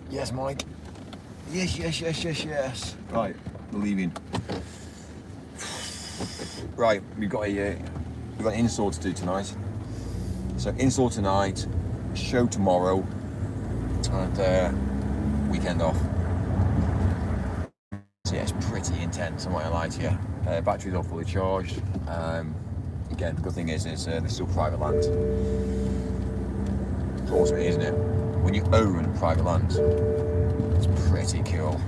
Yes, Mike. Yes. Right, we're leaving. Right, we've got an install to do tonight. So install tonight, show tomorrow, and weekend off. So yeah, it's pretty intense, I'm not gonna lie to you. Batteries all fully charged. Again, the good thing is this is still private land. It's awesome, isn't it? When you own private land, it's pretty cool.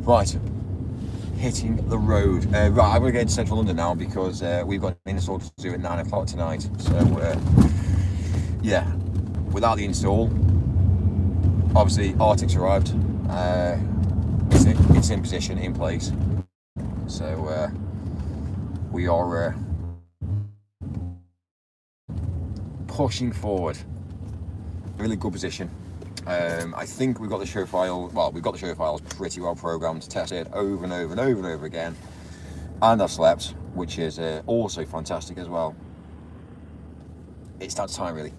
Right, hitting the road. Right, I'm going to get into central London now because we've got an install to do at 9 o'clock tonight. So, yeah, without the install, obviously Arctic's arrived. It's in position, in place. So, we are pushing forward. Really good position. I think we've got the show file. Well, we've got the show files pretty well programmed, tested over and over again, and I've slept, which is also fantastic as well. It's down to time, really.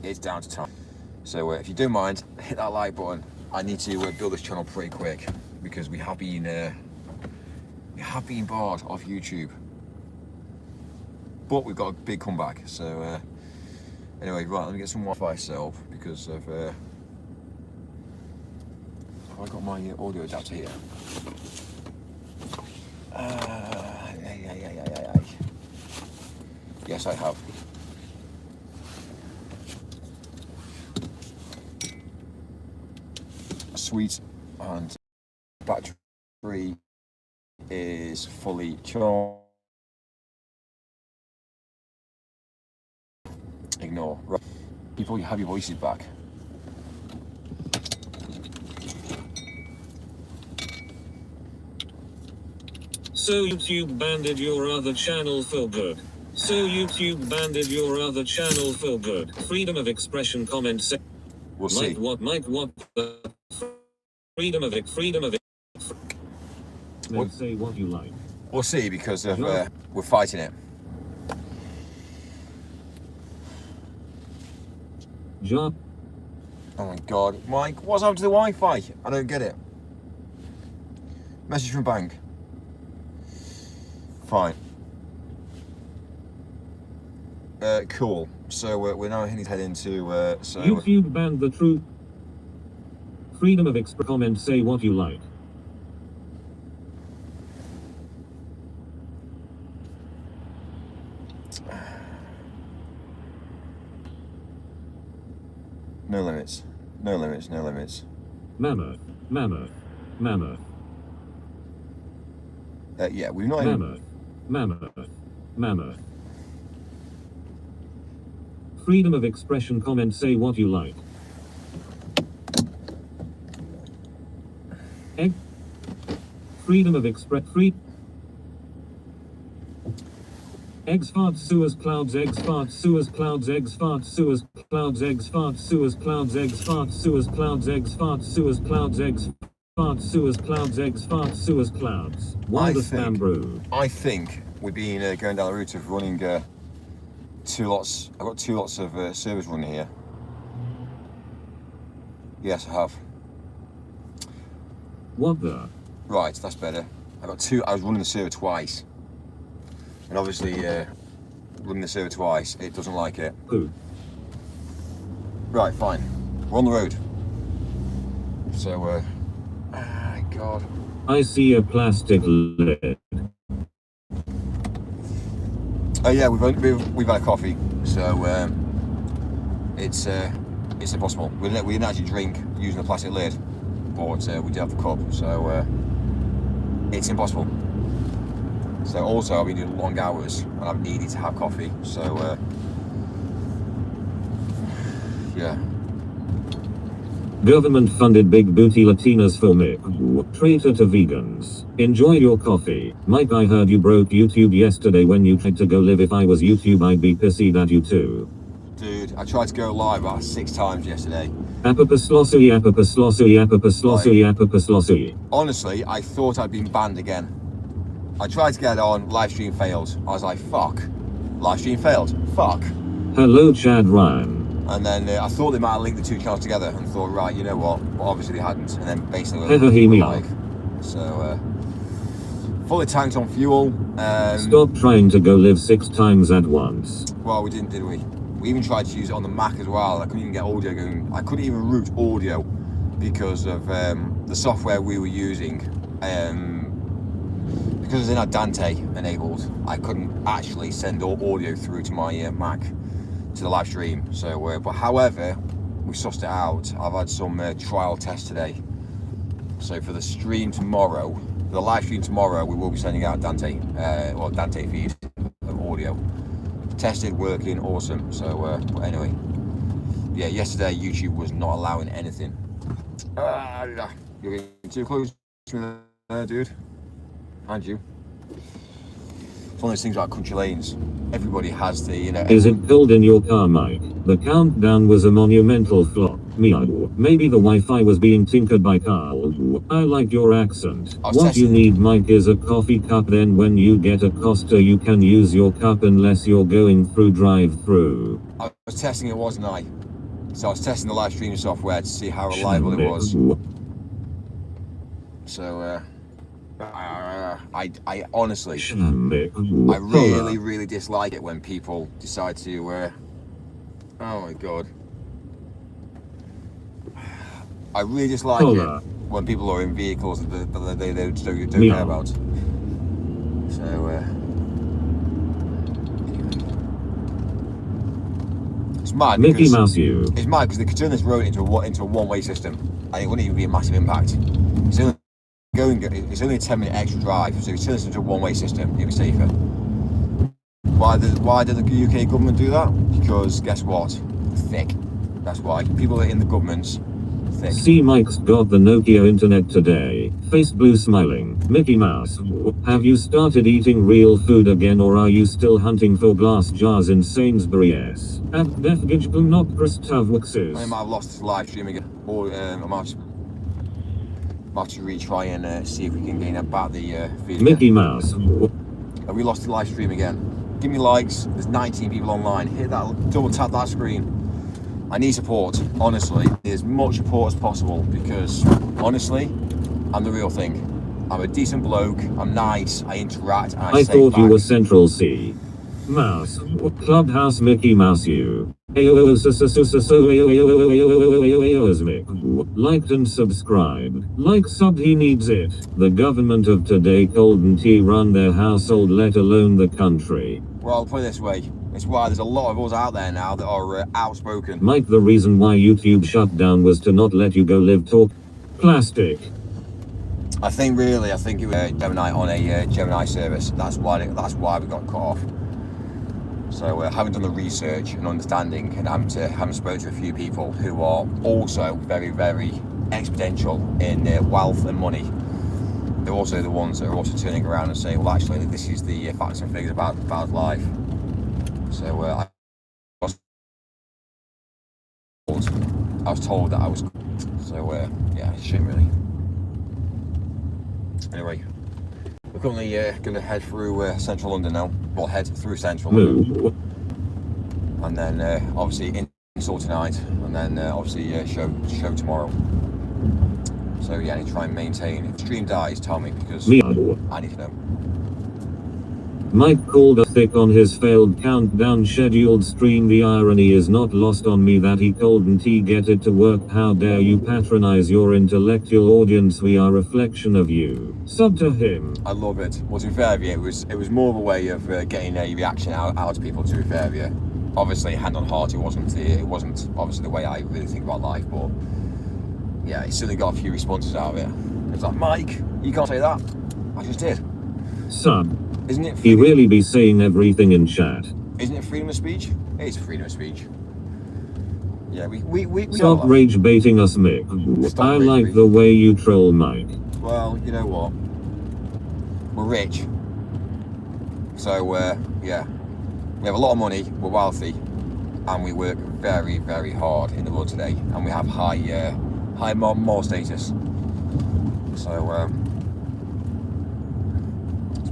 It's down to time. So if you don't mind, hit that like button. I need to build this channel pretty quick because we have been barred off YouTube, but we've got a big comeback. So anyway, right, let me get some Wi-Fi set up because of. Have I got my audio adapter here? Yes, I have. Sweet, and battery is fully charged. Ignore. Right. People, you have your voices back. So YouTube banded your other channel for good. So YouTube banded your other channel for good. Freedom of expression comment se- We'll see. Mike what the freedom of Then say what you like. We'll see because of we're fighting it. Job. Oh my god, Mike, what's happened to the Wi-Fi? I don't get it. Message from bank. Fine. Cool. So we're now heading into so YouTube banned the true freedom of expression comment say what you like. no limits. Mammoth. Yeah, we've not even... Mammoth. Freedom of expression comment say what you like. Egg. Freedom of express Eggs fart sewers clouds eggs fart sewers clouds eggs fart sewers clouds eggs fart sewers clouds eggs fart sewers clouds eggs fart sewers clouds eggs fart sewers clouds eggs fart sewers clouds. Why the spam brew? I think we've been going down the route of running 2 lots. I've got 2 lots of servers running here. Yes, I have. What the? Right, that's better. I was running the server twice. And obviously, running the server twice, it doesn't like it. Who? Right, fine. We're on the road. So, God. I see a plastic lid. Oh yeah, we've had a coffee, so it's impossible. We didn't actually drink using a plastic lid, but we did have the cup, so it's impossible. So also I've been doing long hours and I've needed to have coffee, so yeah. Government-funded big booty Latinas filmic. Traitor to vegans. Enjoy your coffee. Mike, I heard you broke YouTube yesterday when you tried to go live. If I was YouTube, I'd be pissed at you too. Dude, I tried to go live about 6 times yesterday. Apapaslossy. Honestly, I thought I'd been banned again. I tried to get on, live stream failed. I was like, fuck. Live stream failed. Fuck. Hello, Chad Ryan. And then I thought they might have linked the two channels together and thought, right, you know what? Well, obviously they hadn't. And then basically, Hear me out. so fully tanked on fuel. Stop trying to go live 6 times at once. Well, we didn't, did we? We even tried to use it on the Mac as well. I couldn't even get audio going. I couldn't even route audio because of the software we were using. Because it's in our Dante enabled, I couldn't actually send audio through to my Mac to the live stream. So, but however, we sussed it out. I've had some trial tests today. So for the stream tomorrow, the live stream tomorrow, we will be sending out Dante or Dante feed of audio. Tested, working, awesome. So, but anyway, yeah, yesterday YouTube was not allowing anything. You're getting too close to me there, dude. And you. It's one of those things like country lanes. Everybody has the, you know. Is it cold in your car, Mike? The countdown was a monumental flop. Meow. Maybe the Wi-Fi was being tinkered by Carl. I like your accent. What you need, Mike, is a coffee cup. Then when you get a Costa, you can use your cup unless you're going through drive-through. I was testing it, wasn't I? So I was testing the live streaming software to see how reliable it was. So, I honestly, I really dislike it when people decide to, oh my god. I really dislike it when people are in vehicles that they don't care about. So, it's mad Mickey because, Mouse you. it's mad because they could turn this road into a one-way system and it wouldn't even be a massive impact. It's only a 10-minute extra drive, so if it turns into a one-way system, it'll be safer. Why did the UK government do that? Because guess what? Thick. That's why. People in the government's thick. See, Mike's got the Nokia internet today. Face blue smiling. Mickey Mouse. Have you started eating real food again, or are you still hunting for glass jars in Sainsbury's? At Defgijgal not Christavwixes. I might have lost this live stream again, or I might have to retry and see if we can gain back the feed. Mickey Mouse. Have we lost the live stream again? Give me likes. There's 19 people online. Hit that, double tap that screen. I need support, honestly. As much support as possible because, honestly, I'm the real thing. I'm a decent bloke. I'm nice. I interact. And I thought back. you were Central C. Mouse. Clubhouse Mickey Mouse you. Liked and subscribed. Like subbed, he needs it. The government of today couldn't run their household, let alone the country. Well, I'll put it this way. It's why there's a lot of us out there now that are outspoken. Mike, the reason why YouTube shut down was to not let you go live talk. Plastic. I think it was Gemini on a Gemini service. That's why we got cut off. So having done the research and understanding, and having spoken to a few people who are also very exponential in their wealth and money, they're also the ones that are also turning around and saying, well, actually, this is the facts and figures about life. So I was told that I was. So yeah, it's a shame really. Anyway, we're currently going to head through central London now. Well, head through central London, and then obviously install tonight, and then obviously show tomorrow. So yeah, I need to try and maintain. If the stream dies, tell me because I need to know. Mike called a thick on his failed countdown scheduled stream. The irony is not lost on me that he couldn't get it to work. How dare you patronize your intellectual audience? We are a reflection of you. Sub to him. I love it. Well, to be fair with you, it was more of a way of getting a reaction out to people. To be fair with you, obviously hand on heart, it wasn't obviously the way I really think about life, but yeah, it certainly got a few responses out of it. It's like, Mike, you can't say that. I just did. Son. Isn't it? He really be saying everything in chat. Isn't it freedom of speech? It is freedom of speech. Yeah, we Stop rage baiting us, Mick. I like the way you troll Mike. Well, you know what? We're rich. So yeah, we have a lot of money. We're wealthy, and we work very hard in the world today, and we have high moral status. So it's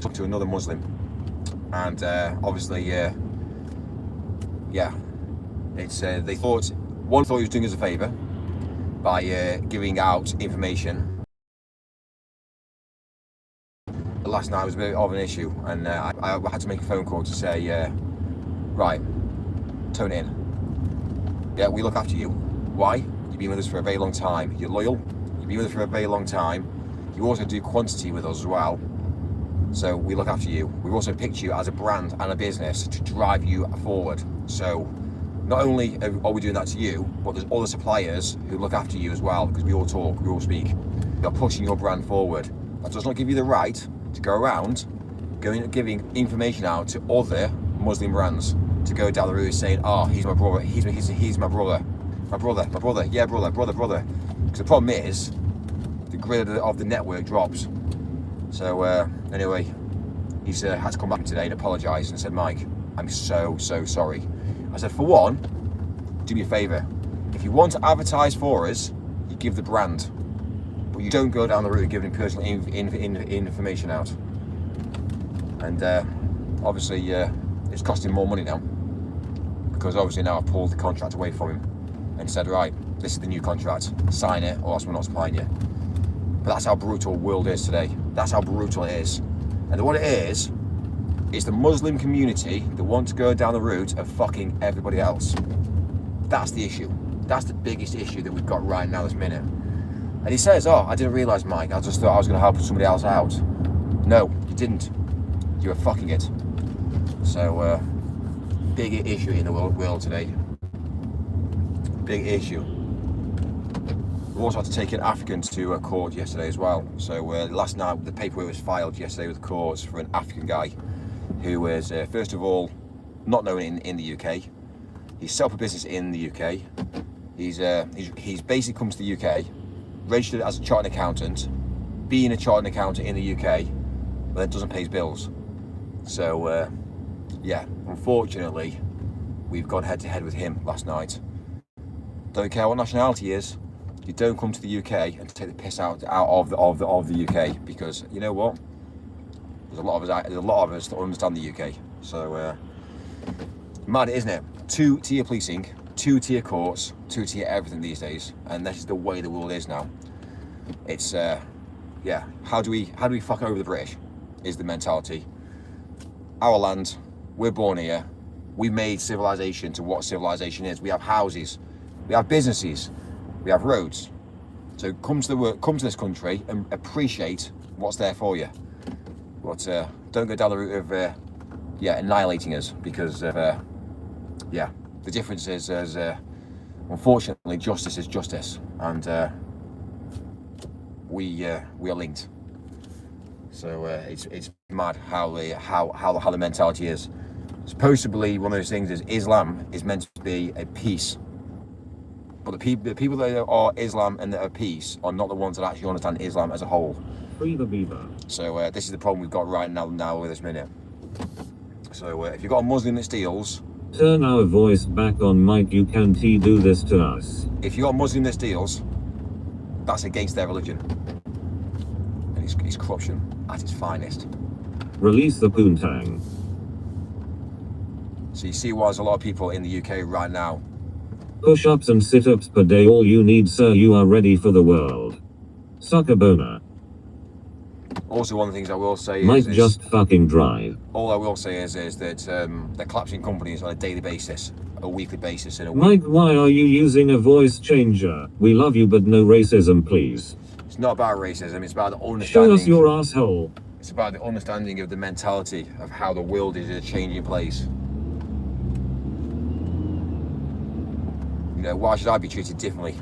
talked to another Muslim, and obviously, yeah, it's they thought one thought he was doing us a favour by giving out information. Last night was a bit of an issue, and I had to make a phone call to say, right, tone it in. Yeah, we look after you. Why? You've been with us for a very long time. You're loyal. You've been with us for a very long time. You also do quantity with us as well. So we look after you. We've also picked you as a brand and a business to drive you forward. So not only are we doing that to you, but there's other suppliers who look after you as well, because we all talk, we all speak. We are pushing your brand forward. That does not give you the right to go around giving information out to other Muslim brands, to go down the road saying, oh, he's my brother, he's my brother, yeah, brother. Because the problem is, the grid of the network drops. So anyway, he's had to come back today and apologise and said, Mike, I'm so sorry. I said, for one, do me a favour. If you want to advertise for us, you give the brand, but you don't go down the route of giving personal information out. And obviously, it's costing more money now, because obviously now I've pulled the contract away from him and said, right, this is the new contract, sign it, or else we're not supplying you. But that's how brutal the world is today. That's how brutal it is. And what it is the Muslim community that want to go down the route of fucking everybody else. That's the issue. That's the biggest issue that we've got right now this minute. And he says, oh, I didn't realise, Mike, I just thought I was going to help somebody else out. No, you didn't. You were fucking it. So, big issue in the world today. Big issue. We also had to take an African to court yesterday as well. So last night the paperwork was filed yesterday with the courts for an African guy who was, first of all, not known in the UK. He's set up a business in the UK. He's basically come to the UK, registered as a chartered accountant, being a chartered accountant in the UK, but then doesn't pay his bills. So yeah, unfortunately, we've gone head to head with him last night. Don't care what nationality he is. You don't come to the UK and take the piss out of the UK, because you know what? There's a lot of us that understand the UK. So mad, isn't it? 2-tier policing, 2-tier courts, 2-tier everything these days, and this is the way the world is now. It's yeah. How do we fuck over the British? Is the mentality. Our land, we're born here. We made civilization to what civilization is. We have houses, we have businesses, we have roads. So come to this country and appreciate what's there for you. But don't go down the route of annihilating us, because the difference is unfortunately justice is justice, and we are linked. So it's mad how the mentality is. Supposedly one of those things is Islam is meant to be a peace. But the people that are Islam and that are peace are not the ones that actually understand Islam as a whole. Free the beaver. So this is the problem we've got right now with this minute. So if you've got a Muslim that steals, Turn our voice back on, Mike. You can't do this to us. if you've got a Muslim that steals, that's against their religion. And it's corruption at its finest. Release the poontang. So you see why there's a lot of people in the UK right now. Push-ups and sit-ups per day, all you need, sir. You are ready for the world. Suck a boner. Also, one of the things I will say Mike, is just fucking drive. all I will say is that they're collapsing companies on a daily basis, a weekly basis, in a week. Mike, why are you using a voice changer? We love you, but no racism, please. It's not about racism. It's about the Show understanding. us your asshole. It's about the understanding of the mentality of how the world is a changing place. You know, why should I be treated differently?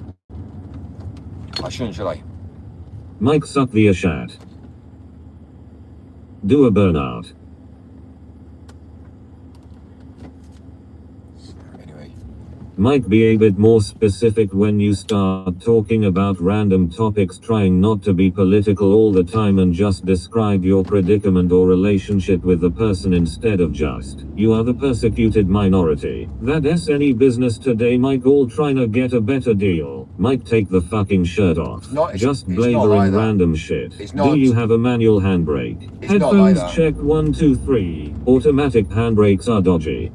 I shouldn't, should I? Mike, suck the ashat. Do a burnout. Anyway, Might be a bit more specific when you start talking about random topics, trying not to be political all the time and just describe your predicament or relationship with the person instead of just, you are the persecuted minority. That's any business today, might all trying to get a better deal. Might take the fucking shirt off. Just it's not blathering like that. random shit. It's not- Do you have a manual handbrake? It's not like Headphones that. check 1 2 3. Automatic handbrakes are dodgy.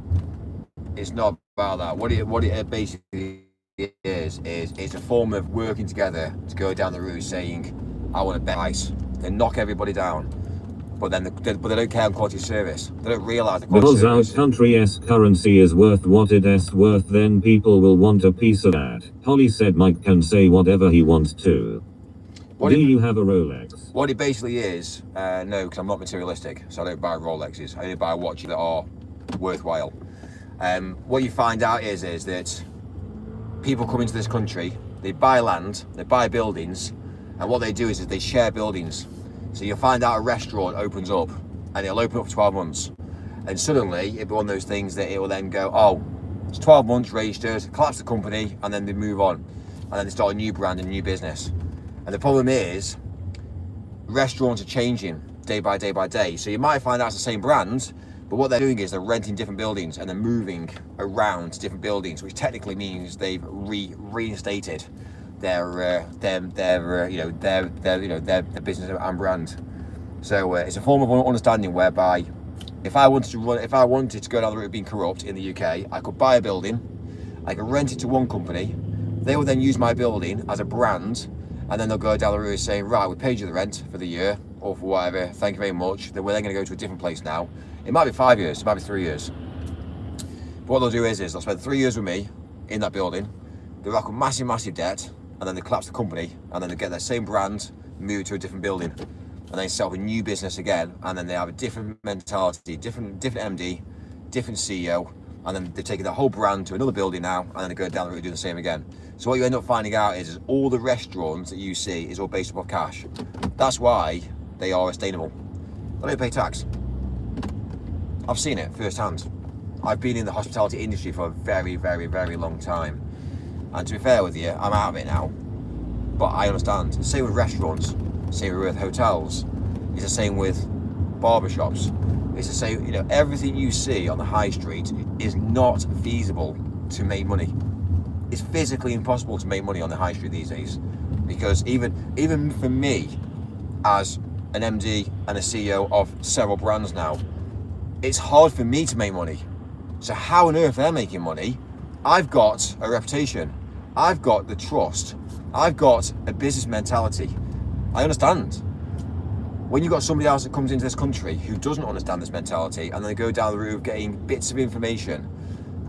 It's not about that. What it basically is it's a form of working together to go down the route saying, I want a better price. They knock everybody down, but they don't care on quality of service. They don't realise the quality Because of our service. country's currency is worth what it is worth, then people will want a piece of that. Holly said Mike can say whatever he wants to. What Do it- you have a Rolex? What it basically is, no, because I'm not materialistic, so I don't buy Rolexes. I only buy watches that are worthwhile. What you find out is that people come into this country, they buy land, they buy buildings, and what they do is they share buildings. So you'll find out a restaurant opens up, and it'll open up for 12 months. And suddenly, it'll be one of those things that it will then go, oh, it's 12 months registered, collapse the company, and then they move on. And then they start a new brand, a new business. And the problem is, restaurants are changing day by day by day. So you might find out it's the same brand, but what they're doing is they're renting different buildings and they're moving around to different buildings, which technically means they've reinstated their business and brand. So it's a form of understanding whereby if I wanted to go down the route of being corrupt in the UK, I could buy a building, I could rent it to one company, they will then use my building as a brand, and then they'll go down the route saying, right, we paid you the rent for the year or for whatever, thank you very much. Then we're then going to go to a different place now. It might be 5 years, it might be 3 years. But what they'll do is they'll spend 3 years with me in that building, they'll rack up massive debt, and then they collapse the company, and then they get their same brand, move to a different building, and then set up a new business again, and then they have a different mentality, different MD, different CEO, and then they've taken the whole brand to another building now, and then they go down the route and do the same again. So what you end up finding out is all the restaurants that you see is all based upon cash. That's why they are sustainable. They don't pay tax. I've seen it firsthand. I've been in the hospitality industry for a very long time. And to be fair with you, I'm out of it now. But I understand. Same with restaurants, same with hotels. It's the same with barbershops. It's the same, everything you see on the high street is not feasible to make money. It's physically impossible to make money on the high street these days. Because even for me, as an MD and a CEO of several brands now, it's hard for me to make money. So how on earth they're making money? I've got a reputation. I've got the trust. I've got a business mentality. I understand. When you've got somebody else that comes into this country who doesn't understand this mentality, and they go down the route of getting bits of information,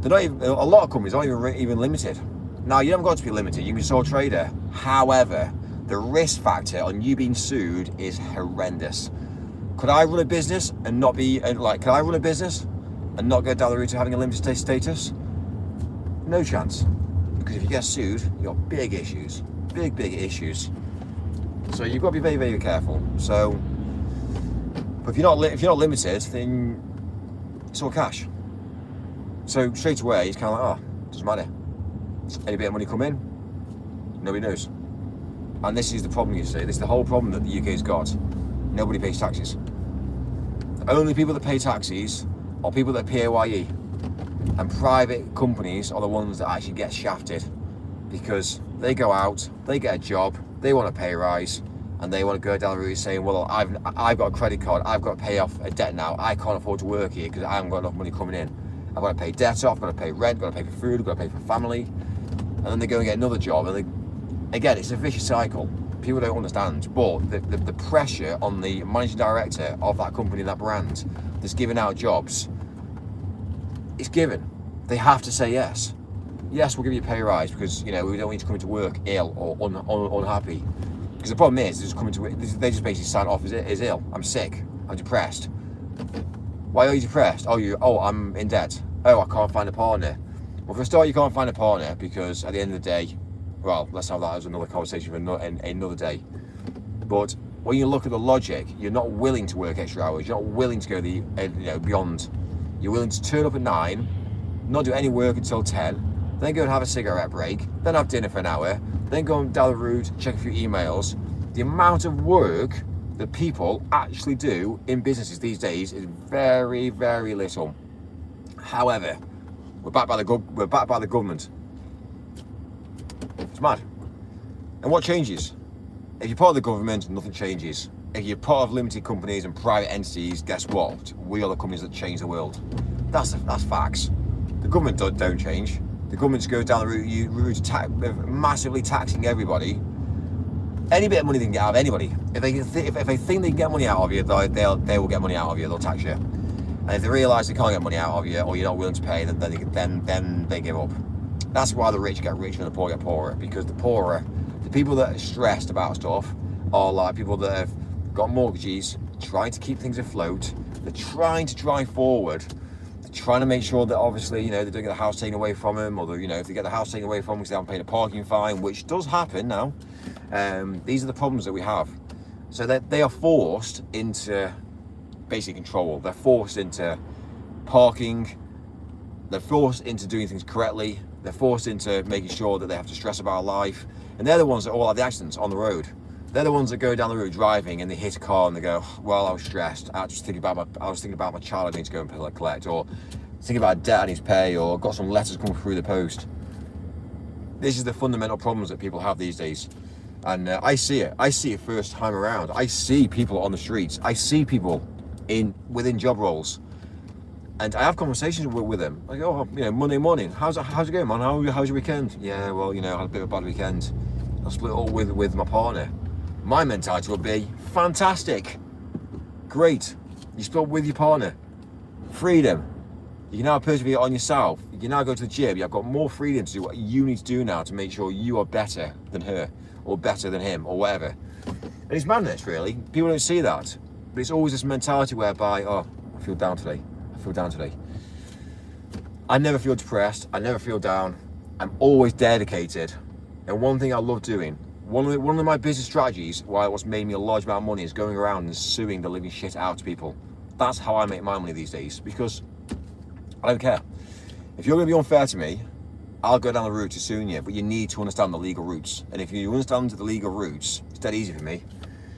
they're not even, a lot of companies aren't even limited. Now, you haven't got to be limited. You can be a sole trader. However, the risk factor on you being sued is horrendous. Could I run a business and not be could I run a business and not go down the route of having a limited status? No chance. Because if you get sued, you've got big issues. Big issues. So you've got to be very careful. So, but if you're not limited, then it's all cash. So straight away, it's kind of like, doesn't matter. Any bit of money come in, nobody knows. And this is the problem, you see. This is the whole problem that the UK's got. Nobody pays taxes. The only people that pay taxes are people that are PAYE. And private companies are the ones that actually get shafted, because they go out, they get a job, they want a pay rise, and they want to go down the route saying, well, I've got a credit card, I've got to pay off a debt now, I can't afford to work here because I haven't got enough money coming in. I've got to pay debt off, I've got to pay rent, I've got to pay for food, I've got to pay for family, and then they go and get another job, and again, it's a vicious cycle. People don't understand, but the pressure on the managing director of that company, that brand, that's giving out jobs, it's given. They have to say yes. Yes, we'll give you a pay rise because we don't want you to come into work ill or unhappy. Because the problem is, they just basically sign off as ill. I'm sick. I'm depressed. Why are you depressed? I'm in debt. I can't find a partner. Well, for a start, you can't find a partner because at the end of the day, well, let's have that as another conversation for another day. But when you look at the logic, you're not willing to work extra hours. You're not willing to go beyond. You're willing to turn up at 9, not do any work until 10, then go and have a cigarette break, then have dinner for an hour, then go down the road, check a few emails. The amount of work that people actually do in businesses these days is very, very little. However, we're backed by the government. It's mad. And what changes? If you're part of the government, nothing changes. If you're part of limited companies and private entities, guess what? We are the companies that change the world. That's facts. The government don't change. The government just goes down the route of massively taxing everybody. Any bit of money they can get out of anybody. If they think they can get money out of you, they will get money out of you. They'll tax you. And if they realise they can't get money out of you, or you're not willing to pay, then they give up. That's why the rich get richer and the poor get poorer. Because the poorer, the people that are stressed about stuff, are like people that have got mortgages, trying to keep things afloat. They're trying to drive forward. They're trying to make sure that obviously, they don't get the house taken away from them, or if they get the house taken away from them because they haven't paid a parking fine, which does happen now. These are the problems that we have. So that they are forced into basic control. They're forced into parking. They're forced into doing things correctly. They're forced into making sure that they have to stress about life. And they're the ones that all have the accidents on the road. They're the ones that go down the road driving and they hit a car and they go, well, I was stressed. I was thinking about my child I need to go and collect, or thinking about a debt I need to pay, or got some letters coming through the post. This is the fundamental problems that people have these days. And I see it first time around. I see people on the streets. I see people within job roles. And I have conversations with them. Like, Monday morning, how's it going, man? How's your weekend? Yeah, well, I had a bit of a bad weekend. I split up with my partner. My mentality would be, fantastic. Great. You split up with your partner. Freedom. You can now persevere on yourself. You can now go to the gym. You've got more freedom to do what you need to do now to make sure you are better than her, or better than him, or whatever. And it's madness, really. People don't see that. But it's always this mentality whereby, I feel down today. I never feel depressed. I never feel down. I'm always dedicated. And one thing I love doing, one of my business strategies, what's made me a large amount of money, is going around and suing the living shit out of people. That's how I make my money these days, because I don't care. If you're going to be unfair to me, I'll go down the route to suing you, but you need to understand the legal routes. And if you understand the legal routes, it's dead easy for me.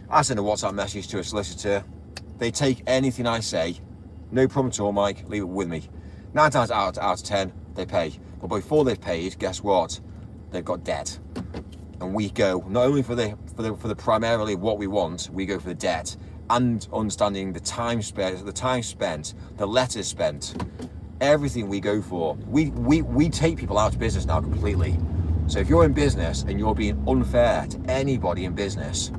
I send a WhatsApp message to a solicitor. They take anything I say. No problem at all, Mike. Leave it with me. 9 times out of 10, they pay. But before they've paid, guess what? They've got debt. And we go not only for the primarily what we want, we go for the debt and understanding the time spent, the letters spent, everything we go for. We take people out of business now completely. So if you're in business and you're being unfair to anybody in business,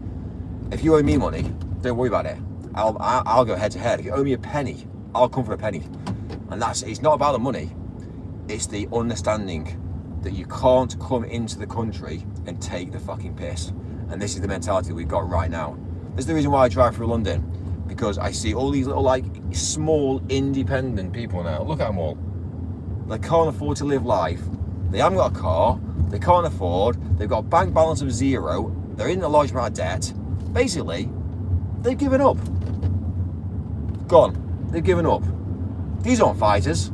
if you owe me money, don't worry about it. I'll go head to head. If you owe me a penny, I'll come for a penny. And it's not about the money. It's the understanding that you can't come into the country and take the fucking piss. And this is the mentality that we've got right now. This is the reason why I drive through London, because I see all these little small independent people now. Look at them all. They can't afford to live life. They haven't got a car. They can't afford. They've got a bank balance of 0. They're in a large amount of debt. Basically, they've given up. Gone. They've given up. These aren't fighters.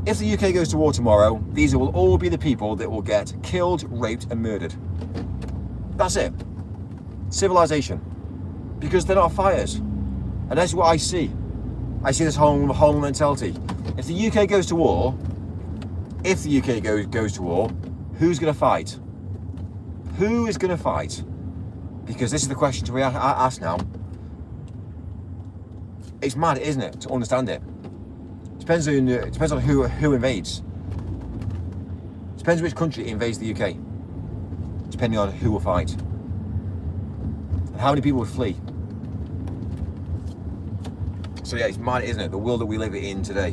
If the UK goes to war tomorrow, these will all be the people that will get killed, raped and murdered. That's it. Civilization. Because they're not fighters. And that's what I see. I see this whole mentality. If the UK goes to war, who's going to fight? Who is going to fight? Because this is the question to ask now. It's mad, isn't it, to understand it? Depends on who invades. Depends which country invades the UK. Depending on who will fight. And how many people will flee. So yeah, it's mad, isn't it? The world that we live in today.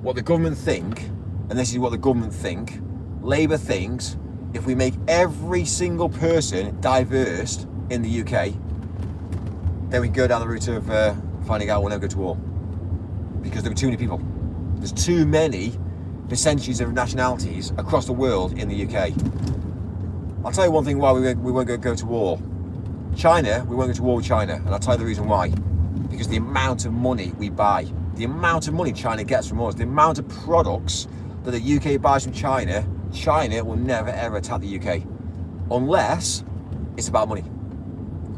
What the government think, and this is what the government think, Labour thinks, if we make every single person diverse in the UK, then we can go down the route of finding out we'll never go to war. Because there are too many people. There's too many percentages of nationalities across the world in the UK. I'll tell you one thing why we won't go to war. China, we won't go to war with China, and I'll tell you the reason why. Because the amount of money we buy, the amount of money China gets from us, the amount of products that the UK buys from China, China will never ever attack the UK. Unless it's about money.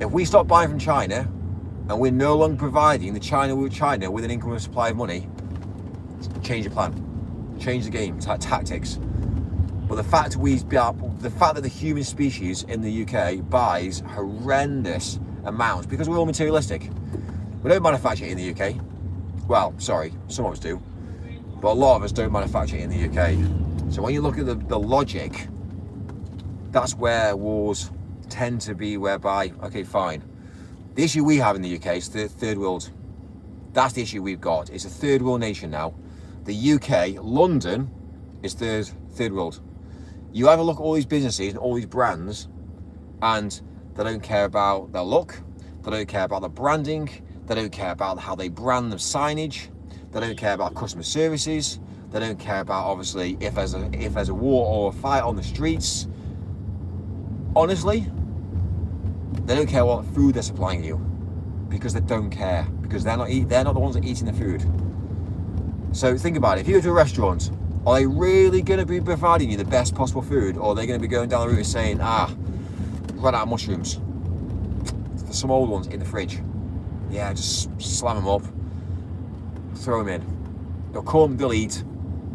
If we stop buying from China and we're no longer providing the China with an income and supply of money, change the plan. Change the game, tactics. But the fact that the human species in the UK buys horrendous amounts, because we're all materialistic. We don't manufacture it in the UK. Well, sorry, some of us do. But a lot of us don't manufacture it in the UK. So when you look at the logic, that's where wars tend to be, whereby, okay, fine. The issue we have in the UK is the third world. That's the issue we've got. It's a third world nation now. The UK, London, is third world. You have a look at all these businesses and all these brands, and they don't care about their look, they don't care about the branding, they don't care about how they brand the signage, they don't care about customer services, they don't care about, obviously, if there's a war or a fight on the streets. Honestly, they don't care what food they're supplying you, because they don't care, because they're not the ones that are eating the food. So think about it. If you go to a restaurant, are they really going to be providing you the best possible food, or are they going to be going down the route of saying, run out of mushrooms? There's some old ones in the fridge. Yeah, just slam them up, throw them in. They'll come, they'll eat,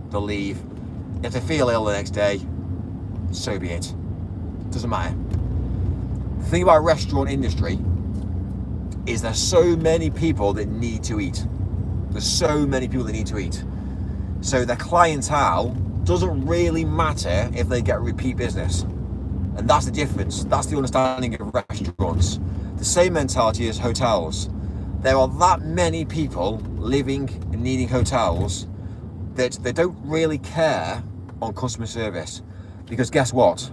they'll leave. If they feel ill the next day, so be it. Doesn't matter. The thing about restaurant industry is there's so many people that need to eat. There's so many people that need to eat. So their clientele doesn't really matter if they get repeat business. And that's the difference. That's the understanding of restaurants. The same mentality as hotels. There are that many people living and needing hotels that they don't really care on customer service. Because guess what?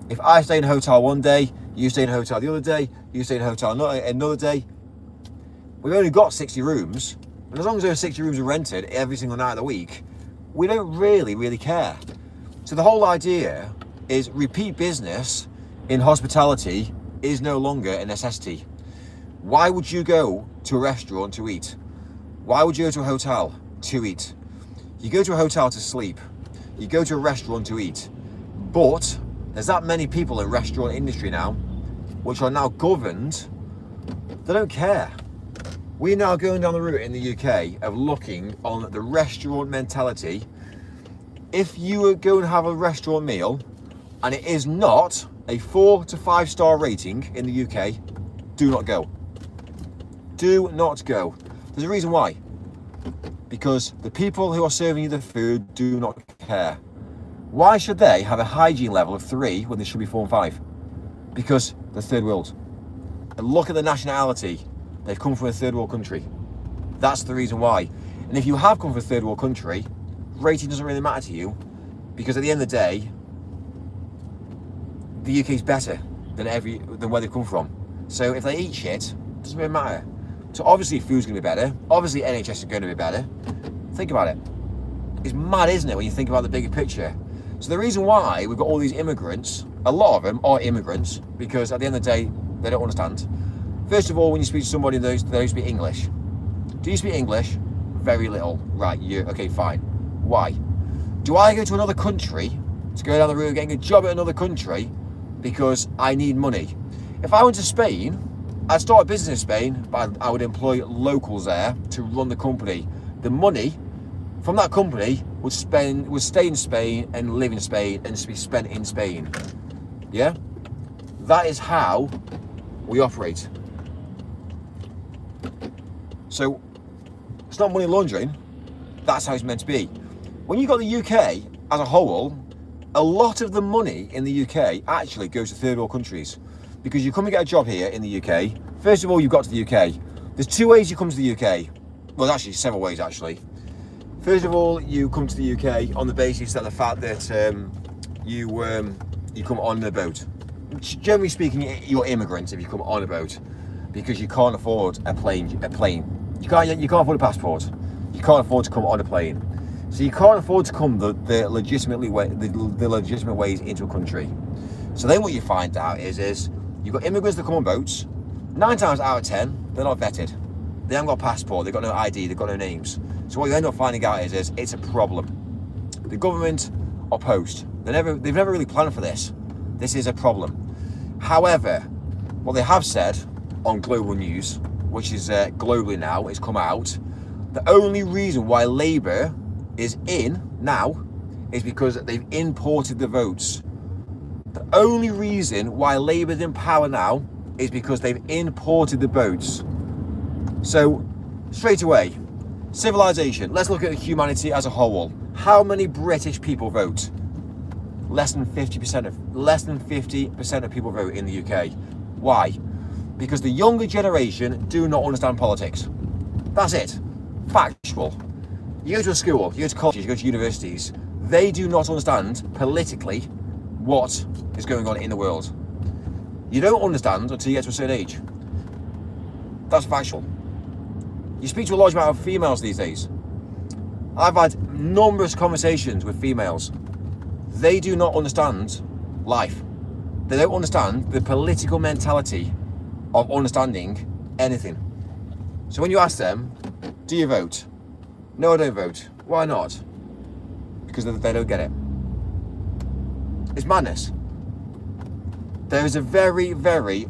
If I stay in a hotel one day, you stay in a hotel the other day, you stay in a hotel another day, we've only got 60 rooms. And as long as those 60 rooms are rented every single night of the week, we don't really care. So the whole idea is repeat business in hospitality is no longer a necessity. Why would you go to a restaurant to eat? Why would you go to a hotel to eat? You go to a hotel to sleep. You go to a restaurant to eat. But there's that many people in the restaurant industry now, which are now governed, they don't care. We're now going down the route in the UK of looking on the restaurant mentality. If you go and have a restaurant meal and it is not a 4 to 5 star rating in the UK, do not go. Do not go. There's a reason why. Because the people who are serving you the food do not care. Why should they have a hygiene level of 3 when they should be 4 and 5? Because they're third world. And look at the nationality. They've come from a third world country. That's the reason why. And if you have come from a third world country, rating doesn't really matter to you, because at the end of the day, the UK is better than where they've come from. So if they eat shit, it doesn't really matter. So obviously food's going to be better. Obviously NHS is going to be better. Think about it. It's mad, isn't it, when you think about the bigger picture? So the reason why we've got all these immigrants, a lot of them are immigrants, because at the end of the day, they don't understand. First of all, when you speak to somebody they speak English. Do you speak English? Very little. Right, okay, fine. Why? Do I go to another country to go down the route of getting a job at another country because I need money? If I went to Spain, I'd start a business in Spain, but I would employ locals there to run the company. The money from that company would stay in Spain and live in Spain and be spent in Spain. Yeah? That is how we operate. So it's not money laundering. That's how it's meant to be. When you've got the UK as a whole, a lot of the money in the UK actually goes to third world countries, because you come and get a job here in the UK. First of all, you've got to the UK. There's 2 ways you come to the UK. Well, there's actually several ways actually. First of all, you come to the UK on the basis that the fact that you come on a boat. Generally speaking, you're immigrants if you come on a boat, because you can't afford a plane. You can't afford a passport. You can't afford to come on a plane. So you can't afford to come the legitimate ways into a country. So then what you find out is you've got immigrants that come on boats. 9 times out of 10, they're not vetted. They haven't got a passport. They've got no ID. They've got no names. So what you end up finding out is it's a problem. The government or post. They've never really planned for this. This is a problem. However, what they have said on global news, which is globally now, it's come out, the only reason why Labour is in now is because they've imported the votes. The only reason why Labour's in power now is because they've imported the votes. So, straight away, civilization. Let's look at humanity as a whole. How many British people vote? Less than 50% of people vote in the UK. Why? Because the younger generation do not understand politics. That's it. Factual. You go to a school, you go to colleges, you go to universities, they do not understand politically what is going on in the world. You don't understand until you get to a certain age. That's factual. You speak to a large amount of females these days. I've had numerous conversations with females. They do not understand life. They don't understand the political mentality of understanding anything. So when you ask them, do you vote? No, I don't vote. Why not? Because they don't get it. It's madness. There is a very, very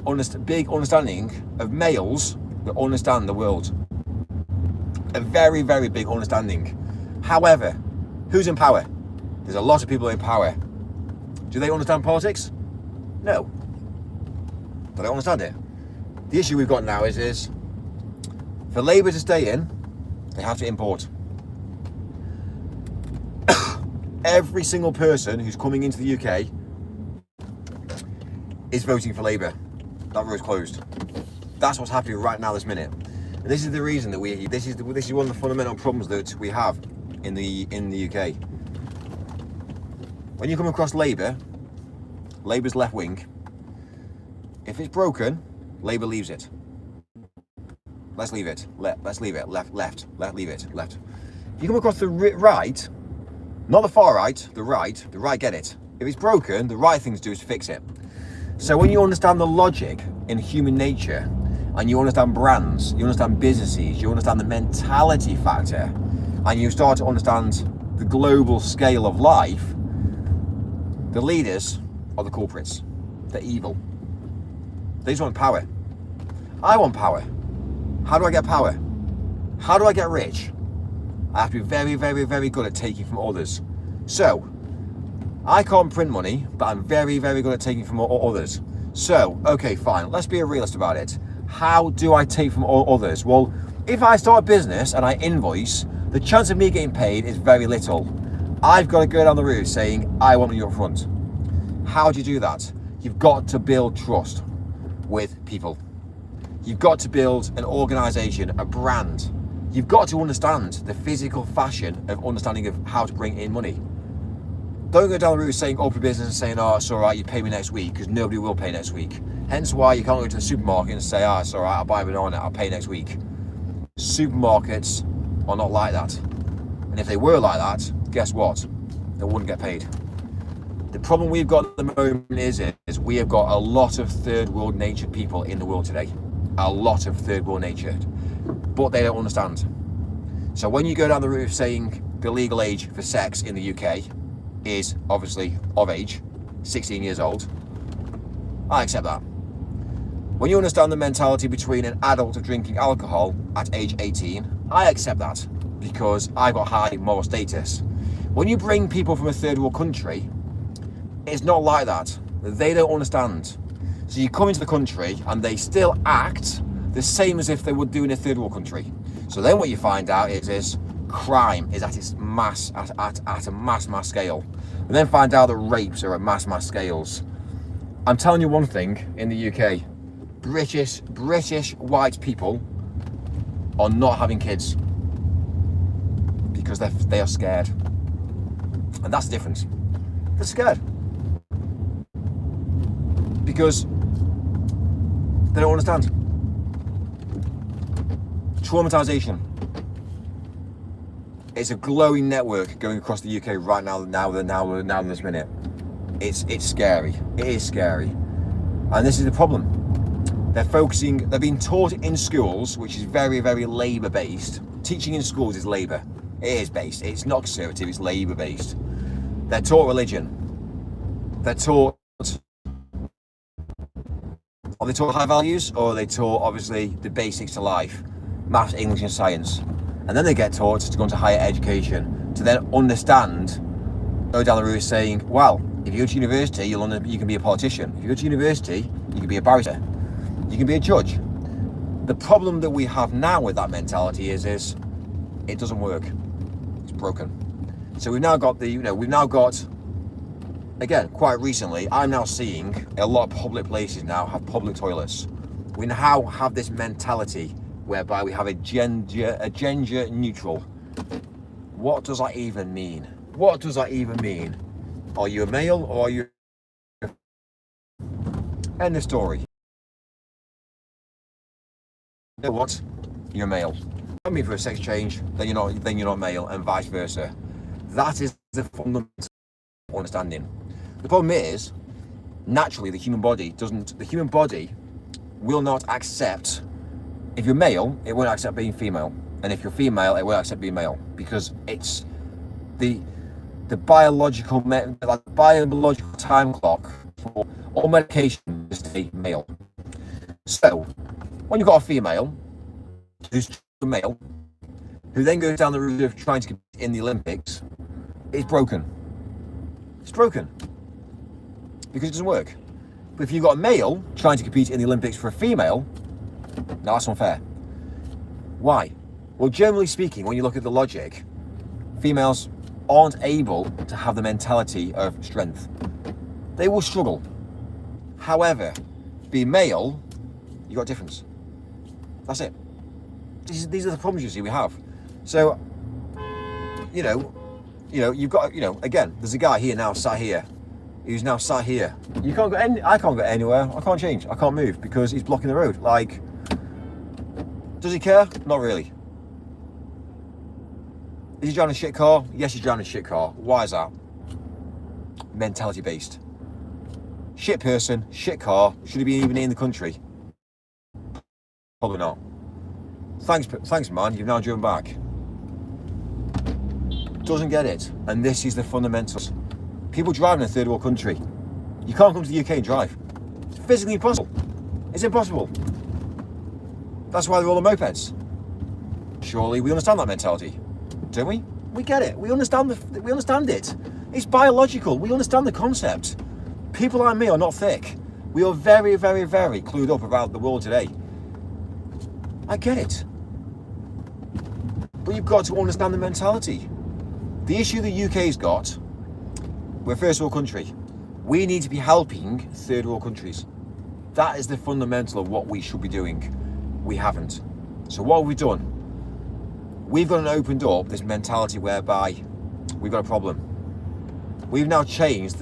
big understanding of males that understand the world. A very, very big understanding. However, who's in power? There's a lot of people in power. Do they understand politics? No. They don't understand it. The issue we've got now is for Labour to stay in, they have to import. Every single person who's coming into the UK is voting for Labour. That road's closed. That's what's happening right now, this minute. And this is the reason that this is one of the fundamental problems that we have in the UK. When you come across Labour's left wing, if it's broken, Labour leaves it. Let's leave it. Let's leave it. Left. Leave it. Left. If you come across the right, not the far right, the right get it. If it's broken, the right thing to do is fix it. So when you understand the logic in human nature, and you understand brands, you understand businesses, you understand the mentality factor, and you start to understand the global scale of life, the leaders are the culprits. They're evil. They just want power. I want power. How do I get power? How do I get rich? I have to be very, very, very good at taking from others. So, I can't print money, but I'm very, very good at taking from others. So, okay, fine. Let's be a realist about it. How do I take from others? Well, if I start a business and I invoice, the chance of me getting paid is very little. I've got to go down the route saying, I want you up front. How do you do that? You've got to build trust with people. You've got to build an organisation, a brand. You've got to understand the physical fashion of understanding of how to bring in money. Don't go down the route saying open business and saying, oh, it's all right, you pay me next week, because nobody will pay next week. Hence why you can't go to the supermarket and say, it's all right, I'll buy a banana, I'll pay next week. Supermarkets are not like that. And if they were like that, guess what? They wouldn't get paid. The problem we've got at the moment is we have got a lot of third world natured people in the world today. A lot of third world natured. But they don't understand. So when you go down the route of saying the legal age for sex in the UK is obviously of age, 16 years old, I accept that. When you understand the mentality between an adult of drinking alcohol at age 18, I accept that because I've got high moral status. When you bring people from a third world country, it's not like that. They don't understand. So you come into the country and they still act the same as if they would do in a third world country. So then what you find out is crime is at its mass, at a mass scale. And then find out that rapes are at mass scales. I'm telling you one thing, in the UK, British white people are not having kids because they are scared. And that's the difference. They're scared. Because they don't understand. Traumatization. It's a glowing network going across the UK right now this minute. It's scary. It is scary. And this is the problem. They're being taught in schools, which is very, very Labour based. Teaching in schools is Labour. It is based. It's not conservative. It's Labour based. They're taught religion. They're taught. Are they taught high values, or are they taught obviously the basics to life, maths, English, and science, and then they get taught to go into higher education to then understand. Go down the route saying, well, if you go to university, you can be a politician. If you go to university, you can be a barrister. You can be a judge. The problem that we have now with that mentality is it doesn't work. It's broken. So we've now got again, quite recently, I'm now seeing a lot of public places now have public toilets. We now have this mentality whereby we have a gender neutral. What does that even mean? What does that even mean? Are you a male or are you? End of story. You know what? You're male. Come in for a sex change, then you're not male, and vice versa. That is the fundamental understanding. The problem is, naturally, the human body will not accept. If you're male, it won't accept being female, and if you're female, it won't accept being male, because it's the biological time clock for all medication is to stay male. So when you've got a female who's a male, who then goes down the route of trying to compete in the Olympics, it's broken. It's broken. Because it doesn't work. But if you've got a male trying to compete in the Olympics for a female, now that's unfair. Why? Well, generally speaking, when you look at the logic, females aren't able to have the mentality of strength. They will struggle. However, being male, you got difference. That's it. These are the problems you see we have. So, you've got, again, there's a guy here now sat here. Who's now sat here. I can't go anywhere. I can't change. I can't move because he's blocking the road. Like, does he care? Not really. Is he driving a shit car? Yes, he's driving a shit car. Why is that? Mentality based. Shit person, shit car. Should he be even in the country? Probably not. Thanks, man. You've now driven back. Doesn't get it. And this is the fundamentals. People drive in a third world country. You can't come to the UK and drive. It's physically impossible. It's impossible. That's why they're all on mopeds. Surely we understand that mentality, don't we? We get it. We understand it. It's biological. We understand the concept. People like me are not thick. We are very, very, very clued up about the world today. I get it. But you've got to understand the mentality. The issue the UK's got, we're a first world country. We need to be helping third world countries. That is the fundamental of what we should be doing. We haven't. So what have we done? We've gone and opened up this mentality whereby we've got a problem. We've now changed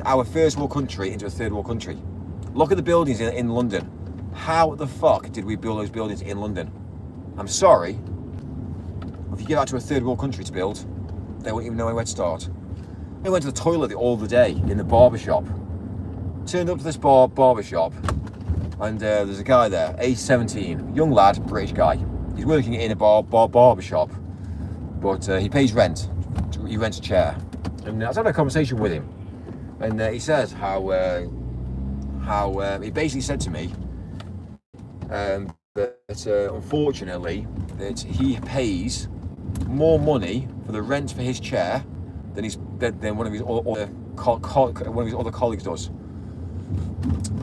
our first world country into a third world country. Look at the buildings in London. How the fuck did we build those buildings in London? I'm sorry. If you give that to a third world country to build, they won't even know where to start. I went to the toilet the other day in the barber shop. Turned up to this barber shop, and there's a guy there, age 17, young lad, British guy. He's working in a barber shop, but he pays rent. He rents a chair. And I was having a conversation with him, and he says how he basically said to me that unfortunately that he pays more money for the rent for his chair than one of his other colleagues does,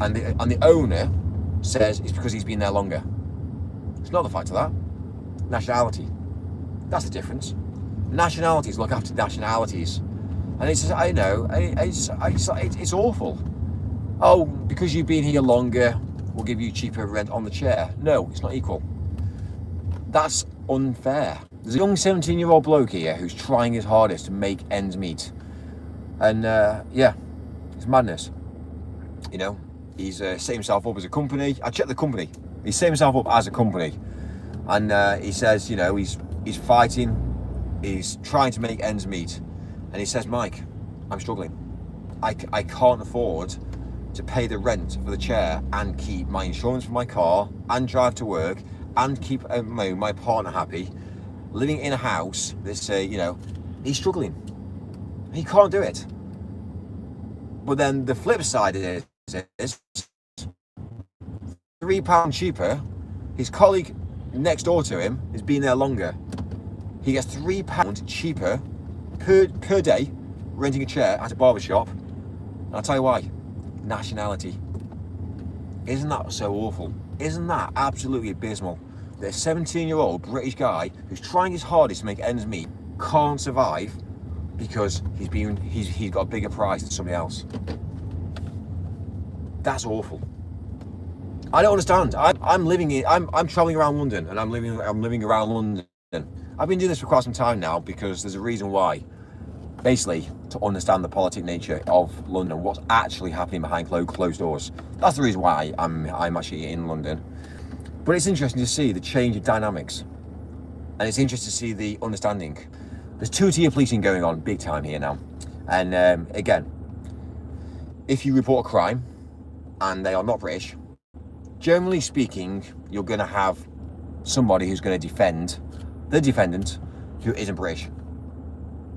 and the owner says it's because he's been there longer. It's not the fact of that. Nationality. That's the difference. Nationalities look after nationalities, and it's awful. Oh, because you've been here longer, we'll give you cheaper rent on the chair. No, it's not equal. That's unfair. There's a young 17-year-old bloke here who's trying his hardest to make ends meet. And it's madness. He's set himself up as a company. I checked the company. He's set himself up as a company. And he says, he's fighting. He's trying to make ends meet. And he says, Mike, I'm struggling. I can't afford to pay the rent for the chair and keep my insurance for my car and drive to work and keep my partner happy living in a house that's, he's struggling. He can't do it. But then the flip side is £3 cheaper. His colleague next door to him has been there longer. He gets £3 cheaper per day renting a chair at a barber shop. And I'll tell you why. Nationality. Isn't that so awful? Isn't that absolutely abysmal? That a 17-year-old British guy who's trying his hardest to make ends meet can't survive because he's got a bigger price than somebody else. That's awful. I don't understand. I'm traveling around London, and I'm living around London. I've been doing this for quite some time now because there's a reason why. Basically, to understand the politic nature of London, what's actually happening behind closed doors. That's the reason why I'm actually in London. But it's interesting to see the change of dynamics, and it's interesting to see the understanding. There's two-tier policing going on big time here now, and again, if you report a crime and they are not British, generally speaking, you're going to have somebody who's going to defend the defendant who isn't British.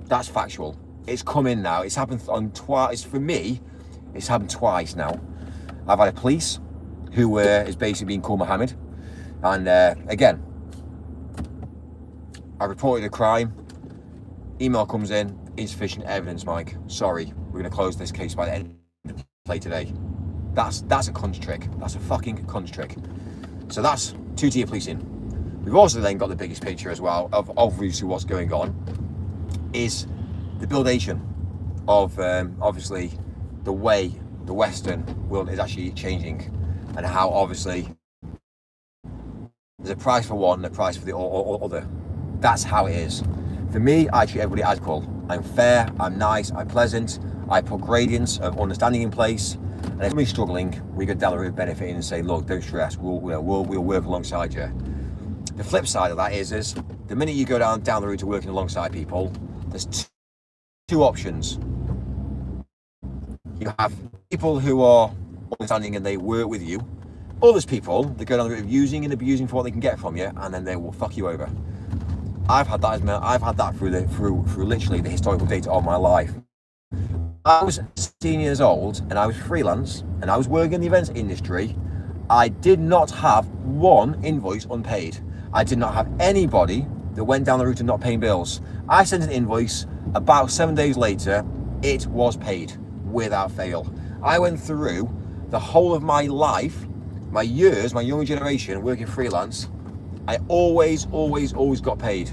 That's factual. It's come in now. It's happened on twice. For me, it's happened twice now. I've had a police who is basically being called Mohammed. And again, I reported a crime. Email comes in. Insufficient evidence, Mike. Sorry, we're going to close this case by the end of play today. That's a cunt trick. That's a fucking cunt trick. So that's two-tier policing. We've also then got the biggest picture as well of obviously what's going on is the buildation of obviously the way the Western world is actually changing, and how obviously there's a price for one and a price for the other. That's how it is. For me, I treat everybody as equal. I'm fair, I'm nice, I'm pleasant, I put gradients of understanding in place, and if somebody's struggling, we go down the road benefiting and say, look, don't stress, we'll work alongside you. The flip side of that is the minute you go down the route to working alongside people, there's two options. You have people who are understanding and they work with you. Others people that go down the route of using and abusing for what they can get from you, and then they will fuck you over. I've had that through literally the historical data of my life. I was 16 years old and I was freelance and I was working in the events industry. I did not have one invoice unpaid. I did not have anybody that went down the route of not paying bills. I sent an invoice, about 7 days later, it was paid without fail. I went through the whole of my life, my years, my younger generation working freelance. I always got paid.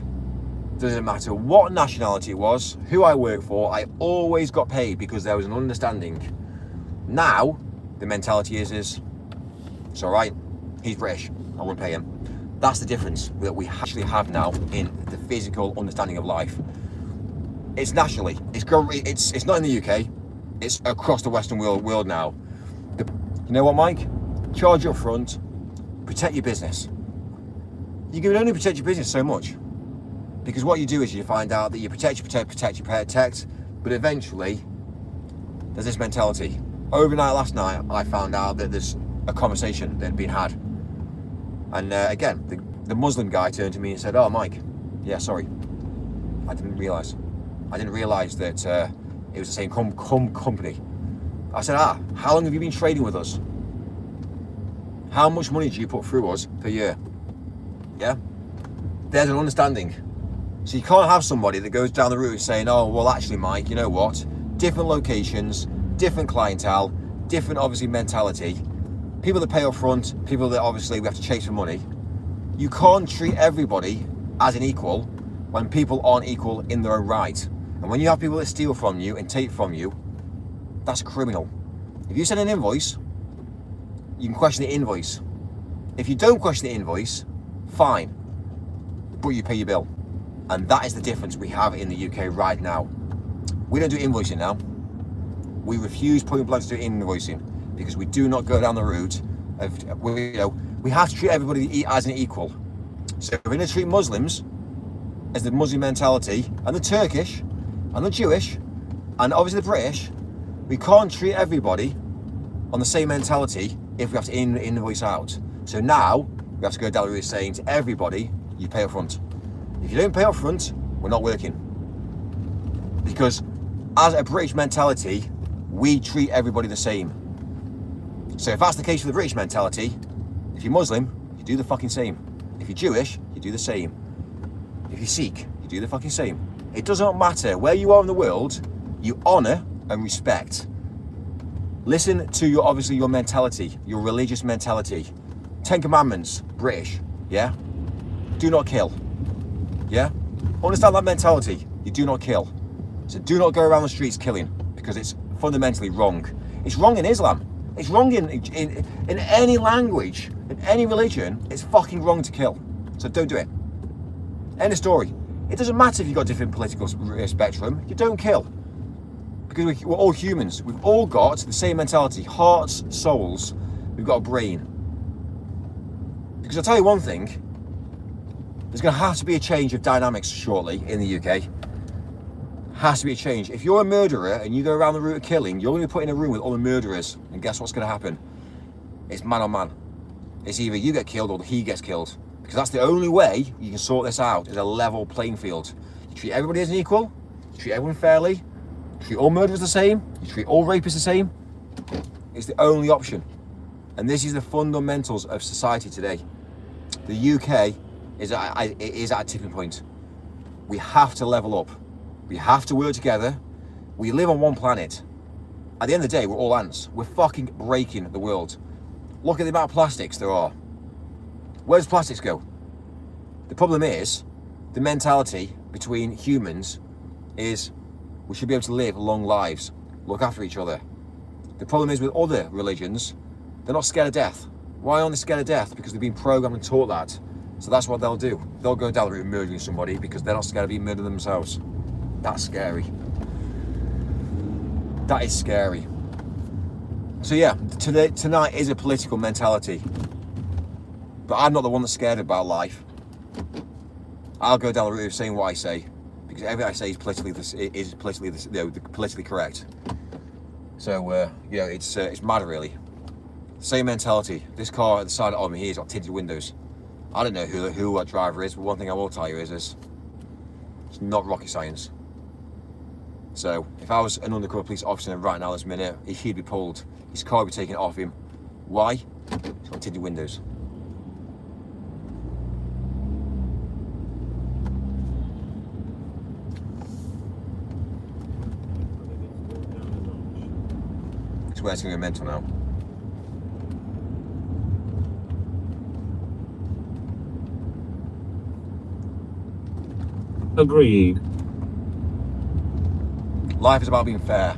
Doesn't matter what nationality it was, who I worked for, I always got paid because there was an understanding. Now, the mentality is it's all right, he's British, I won't pay him. That's the difference that we actually have now in the physical understanding of life. It's nationally, it's not in the UK, it's across the Western world now. You know what, Mike? Charge up front, protect your business. You can only protect your business so much. Because what you do is you find out that you protect, but eventually there's this mentality. Overnight last night, I found out that there's a conversation that had been had. And again, the Muslim guy turned to me and said, oh, Mike, yeah, sorry. I didn't realise that it was the same company. I said, how long have you been trading with us? How much money do you put through us per year? Yeah? There's an understanding. So you can't have somebody that goes down the route saying, oh, well, actually, Mike, you know what? Different locations, different clientele, different, obviously, mentality. People that pay up front, people that obviously we have to chase for money. You can't treat everybody as an equal when people aren't equal in their own right. And when you have people that steal from you and take from you, that's criminal. If you send an invoice, you can question the invoice. If you don't question the invoice, fine, but you pay your bill. And that is the difference we have in the UK right now. We don't do invoicing now. We refuse point blank to do invoicing because we do not go down the route of, we have to treat everybody as an equal. So we're going to treat Muslims as the Muslim mentality, and the Turkish, and the Jewish, and obviously the British. We can't treat everybody on the same mentality if we have to invoice out. So now we have to go down the route saying to everybody, you pay up front. If you don't pay up front, we're not working. Because as a British mentality, we treat everybody the same. So if that's the case for the British mentality, if you're Muslim, you do the fucking same. If you're Jewish, you do the same. If you're Sikh, you do the fucking same. It does not matter where you are in the world, you honour and respect. Listen to your mentality, your religious mentality. 10 Commandments, British, yeah? Do not kill, yeah? Understand that mentality, you do not kill. So do not go around the streets killing, because it's fundamentally wrong. It's wrong in Islam. It's wrong in any language, in any religion, it's fucking wrong to kill. So don't do it. End of story. It doesn't matter if you've got different political spectrum, you don't kill. Because we're all humans. We've all got the same mentality, hearts, souls, we've got a brain. Because I'll tell you one thing, there's going to have to be a change of dynamics shortly in the UK. Has to be a change. If you're a murderer and you go around the route of killing, you're going to be put in a room with all the murderers. And guess what's going to happen? It's man on man. It's either you get killed or he gets killed. Because that's the only way you can sort this out, is a level playing field. You treat everybody as an equal, you treat everyone fairly, you treat all murderers the same, you treat all rapists the same. It's the only option. And this is the fundamentals of society today. The UK is at a tipping point. We have to level up. We have to work together. We live on one planet. At the end of the day, we're all ants. We're fucking breaking the world. Look at the amount of plastics there are. Where does plastics go? The problem is, the mentality between humans is we should be able to live long lives, look after each other. The problem is with other religions, they're not scared of death. Why aren't they scared of death? Because they've been programmed and taught that. So that's what they'll do. They'll go down the route of murdering somebody because they're not scared of being murdered themselves. That's scary. That is scary. So yeah, tonight is a political mentality. But I'm not the one that's scared about life. I'll go down the route of saying what I say, because everything I say is politically correct. So it's mad really. Same mentality. This car at the side of me here has got tinted windows. I don't know who that driver is, but one thing I will tell you is it's not rocket science. So if I was an undercover police officer right now this minute, he'd be pulled. His car would be taken off him. Why? It's got tinted windows. It's where it's going to go mental now. Agreed. Life is about being fair.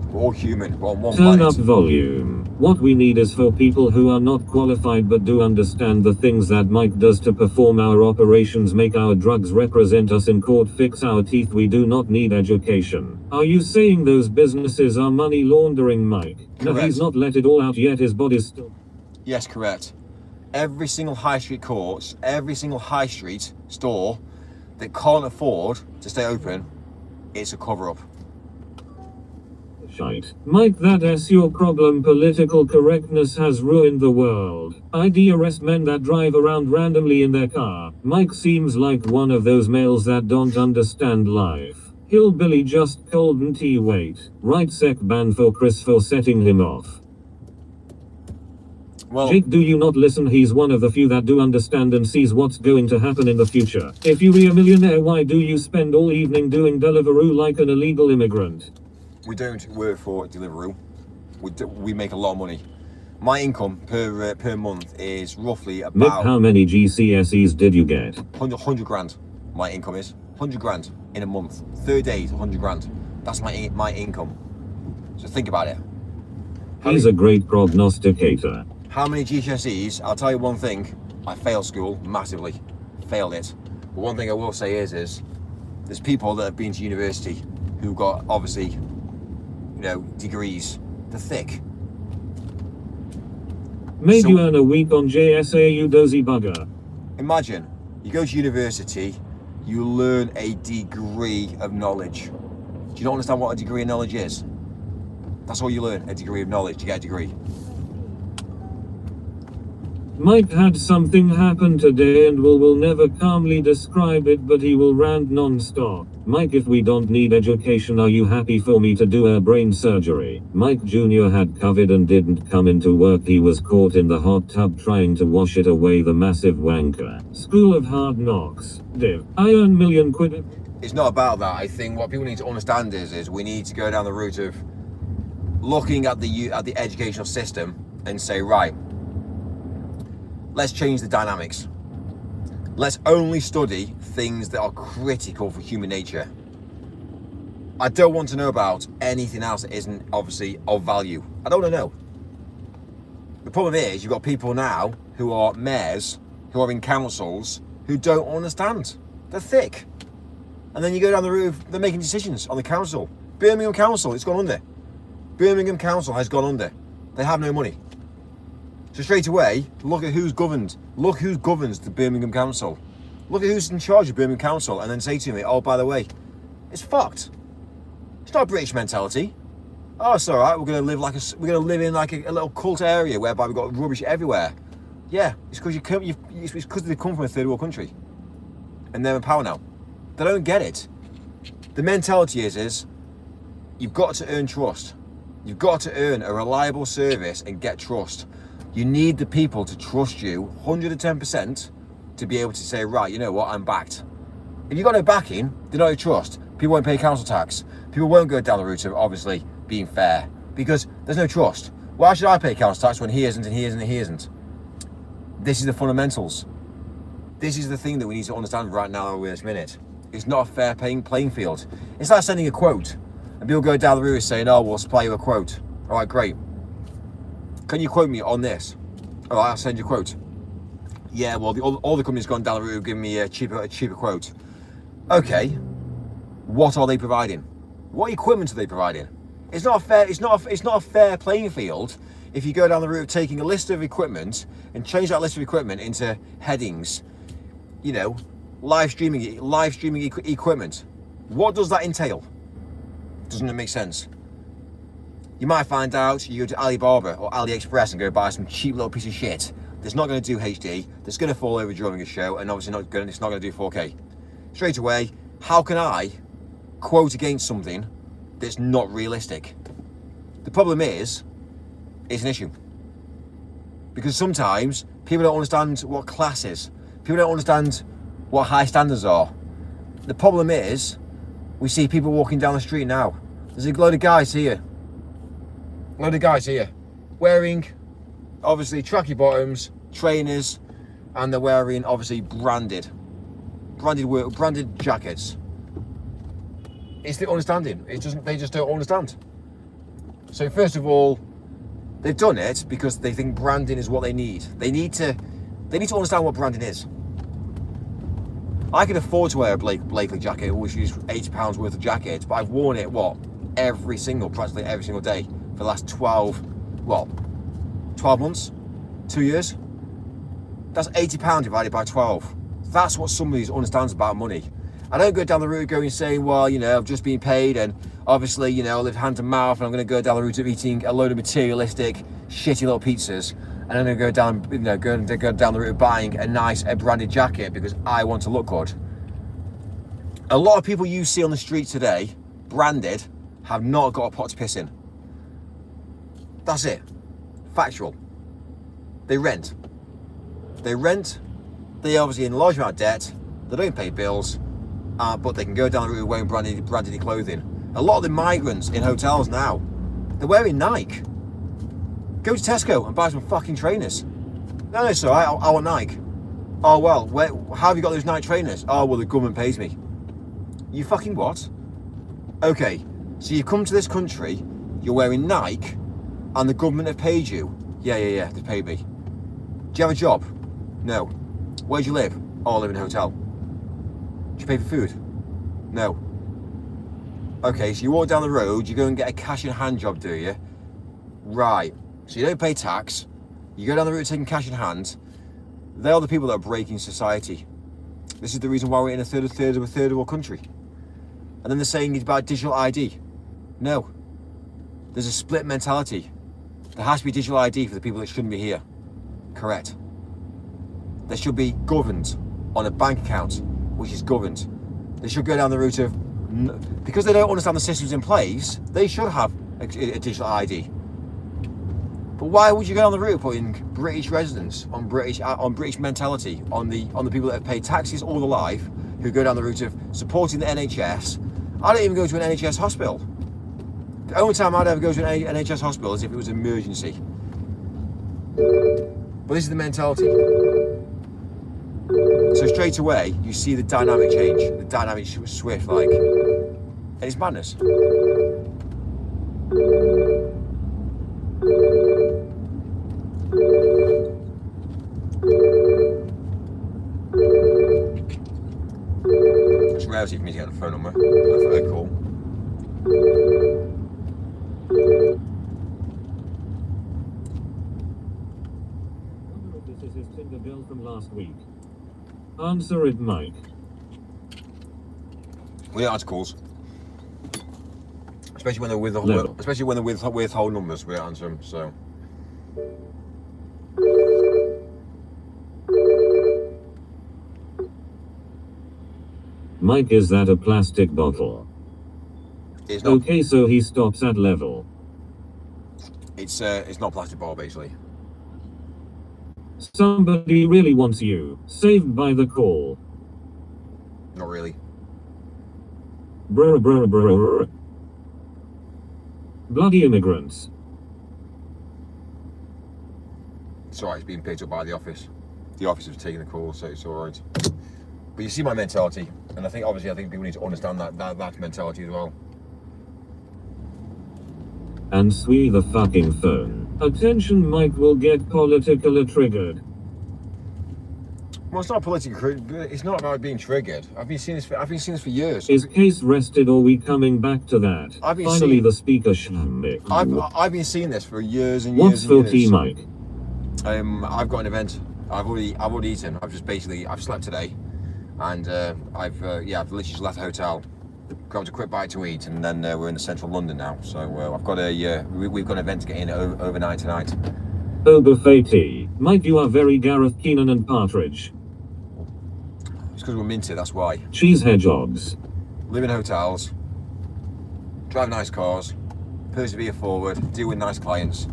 We're all human. We're on one Turn planet. up volume. What we need is for people who are not qualified but do understand the things that Mike does to perform our operations, make our drugs, represent us in court, fix our teeth. We do not need education. Are you saying those businesses are money laundering, Mike? No, Correct. he's not let it all out yet. His body's still... Yes, correct. Every single high street courts, every single high street store that can't afford to stay open, it's a cover-up. Shite. Mike, that's your problem. Political correctness has ruined the world. I'd arrest men that drive around randomly in their car. Mike seems like one of those males that don't understand life. Hillbilly, just cold and tea, wait. Right sec ban for Chris for setting him off. Well, Jake, do you not listen? He's one of the few that do understand and sees what's going to happen in the future. If you were a millionaire, why do you spend all evening doing Deliveroo like an illegal immigrant? we don't work for Deliveroo. We make a lot of money. My income per month is roughly Nick, about how many GCSEs did you get? 100 grand. My income is 100 grand in a month. 30 days, 100 grand. That's my income. So think about it. He's a great prognosticator. How many GCSEs? I'll tell you one thing. I failed school massively. Failed it. But one thing I will say is there's people that have been to university who got obviously, degrees. They're thick. Made So- you earn a week on JSA, you dozy bugger. Imagine, you go to university, you learn a degree of knowledge. Do you not understand what a degree of knowledge is? That's all you learn, a degree of knowledge, to get a degree. Mike had something happen today and will never calmly describe it, but he will rant non-stop. Mike, if we don't need education, are you happy for me to do her brain surgery? Mike Jr. had COVID and didn't come into work. He was caught in the hot tub trying to wash it away, the massive wanker. School of Hard Knocks. Div. I earn million quid. It's not about that. I think what people need to understand is we need to go down the route of looking at the educational system and say, right, let's change the dynamics. Let's only study things that are critical for human nature. I don't want to know about anything else that isn't obviously of value. I don't want to know. The problem is you've got people now who are mayors, who are in councils, who don't understand. They're thick. And then you go down the route of they're making decisions on the council. Birmingham Council, it's gone under. Birmingham Council has gone under. They have no money. So straight away, look at who's governed. Look who governs the Birmingham Council. Look at who's in charge of Birmingham Council, and then say to me, oh, by the way, it's fucked. It's not a British mentality. Oh, it's all right. We're gonna live in like a little cult area whereby we've got rubbish everywhere. Yeah, it's because it's because they come from a third world country, and they're in power now. They don't get it. The mentality is you've got to earn trust. You've got to earn a reliable service and get trust. You need the people to trust you 110% to be able to say, right, you know what, I'm backed. If you've got no backing, they don't trust. People won't pay council tax. People won't go down the route of obviously being fair because there's no trust. Why should I pay council tax when he isn't and he isn't and he isn't? This is the fundamentals. This is the thing that we need to understand right now in this minute. It's not a fair playing field. It's like sending a quote and people go down the route saying, oh, we'll supply you a quote. All right, great. Can you quote me on this? All right, I'll send you a quote. Yeah, well, all the companies gone down the route of giving me a cheaper quote. Okay, what are they providing? What equipment are they providing? It's not a fair playing field if you go down the route of taking a list of equipment and change that list of equipment into headings. You know, live streaming equipment. What does that entail? Doesn't it make sense? You might find out you go to Alibaba or AliExpress and go buy some cheap little piece of shit that's not going to do HD, that's going to fall over during a show, and obviously it's not going to do 4K. Straight away, how can I quote against something that's not realistic? The problem is, it's an issue. Because sometimes people don't understand what class is. People don't understand what high standards are. The problem is, we see people walking down the street now. There's a load of guys here. Wearing, obviously, tracky bottoms, trainers, and they're wearing, obviously, branded jackets. It's the understanding. They just don't understand. So first of all, they've done it because they think branding is what they need. They need to understand what branding is. I can afford to wear a Blakely jacket, which is £80 worth of jacket, but I've worn it, practically every single day for the last 12 months, 2 years. That's £80 divided by 12. That's what somebody understands about money. I don't go down the route of going saying, well, you know, I've just been paid and obviously, you know, I live hand to mouth and I'm going to go down the route of eating a load of materialistic, shitty little pizzas. And I'm going to go down, go down the route of buying a branded jacket because I want to look good. A lot of people you see on the street today, branded, have not got a pot to piss in. That's it. Factual. They rent. They obviously in a large amount of debt. They don't pay bills, but they can go down the route of wearing branded clothing. A lot of the migrants in hotels now, they're wearing Nike. Go to Tesco and buy some fucking trainers. No, it's all right. I want Nike. Oh, well, how have you got those Nike trainers? Oh, well, the government pays me. You fucking what? Okay, so you come to this country, you're wearing Nike, and the government have paid you. Yeah, they paid me. Do you have a job? No. Where do you live? Oh, I live in a hotel. Do you pay for food? No. Okay, so you walk down the road, you go and get a cash in hand job, do you? Right. So you don't pay tax, you go down the route of taking cash in hand. They are the people that are breaking society. This is the reason why we're in a third world country. And then they're saying it's about digital ID. No. There's a split mentality. There has to be digital ID for the people that shouldn't be here. Correct. They should be governed on a bank account, which is governed. They should go down the route of, because they don't understand the systems in place, they should have a digital ID. But why would you go down the route of putting British residents on British mentality, on the people that have paid taxes all their life, who go down the route of supporting the NHS? I don't even go to an NHS hospital. The only time I'd ever go to an NHS hospital is if it was an emergency. But this is the mentality. So straight away, you see the dynamic change, the dynamic swift, like, and it's madness. It's rarity for me to get the phone number. That's very cool. Wonder if this is his Tinder girl from last week. Answer it, Mike. We don't answer calls, especially when they're with No. especially when they're with whole numbers. We don't answer them. So Mike, is that a plastic bottle? it's not. Okay, so he stops at level. It's not plastic ball basically. Somebody really wants you. Saved by the call. Not really. Brr. Bloody immigrants. It's alright. It's being picked up by the office. The office have taken the call, so it's alright. But you see my mentality, and I think people need to understand that mentality as well. And swee the fucking phone. Attention, Mike will get politically triggered. Well, it's not politically. It's not about being triggered. I've been seeing this for years. Is case rested or we coming back to that? I've been Finally, seeing- the speaker shambik. I've been seeing this for years and What's years for and tea, years. Mike? I've got an event. I've already eaten. I've slept today, and I've literally just left the hotel, grabbed a quick bite to eat, and then we're in the central London now. So I've got we've got an event to get in overnight tonight. Oh, buffet tea. Mike, you are very Gareth Keenan and Partridge. It's because we're minted. That's why. Cheese hedgehogs. Live in hotels, drive nice cars, persevere forward, deal with nice clients.